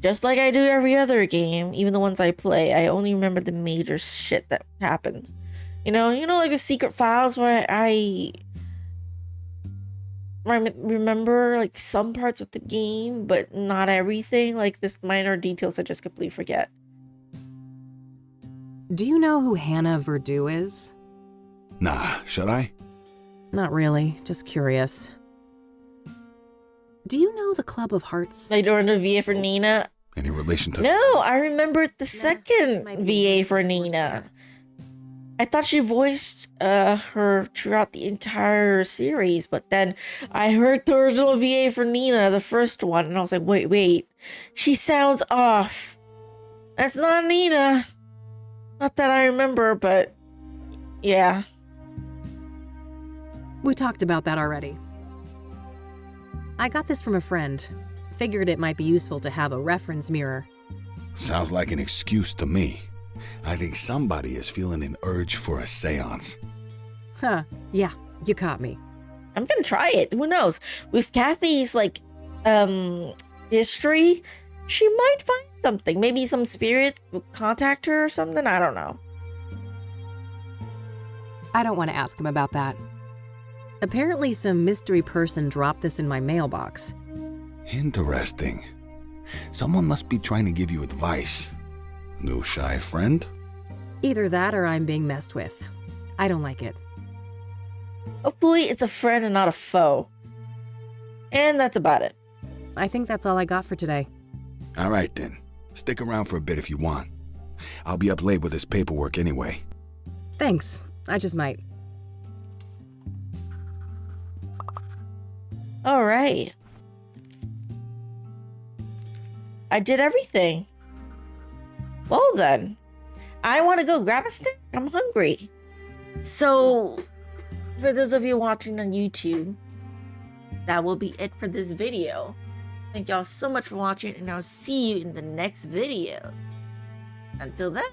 Just like I do every other game, even the ones I play, I only remember the major shit that happened. You know, like with Secret Files where I remember like some parts of the game, but not everything. Like this minor details I just completely forget. Do you know who Hannah Verdew is? Nah, should I? Not really, just curious. Do you know the Club of Hearts? I don't know VA for Nina. Any relation to... No, I remembered the second VA for Nina. I thought she voiced her throughout the entire series, but then I heard the original VA for Nina, the first one, and I was like, wait. She sounds off. That's not Nina. Not that I remember, but yeah. We talked about that already. I got this from a friend. Figured it might be useful to have a reference mirror. Sounds like an excuse to me. I think somebody is feeling an urge for a seance. Huh, yeah, you caught me. I'm gonna try it. Who knows? With Kathy's, like, history, she might find something. Maybe some spirit will contact her or something. I don't know. I don't want to ask him about that. Apparently, some mystery person dropped this in my mailbox. Interesting. Someone must be trying to give you advice. New shy friend? Either that or I'm being messed with. I don't like it. Hopefully it's a friend and not a foe. And that's about it. I think that's all I got for today. All right then. Stick around for a bit if you want. I'll be up late with this paperwork anyway. Thanks. I just might. All right. I did everything. Well then, I want to go grab a snack. I'm hungry. So, for those of you watching on YouTube, that will be it for this video. Thank y'all so much for watching, and I'll see you in the next video. Until then.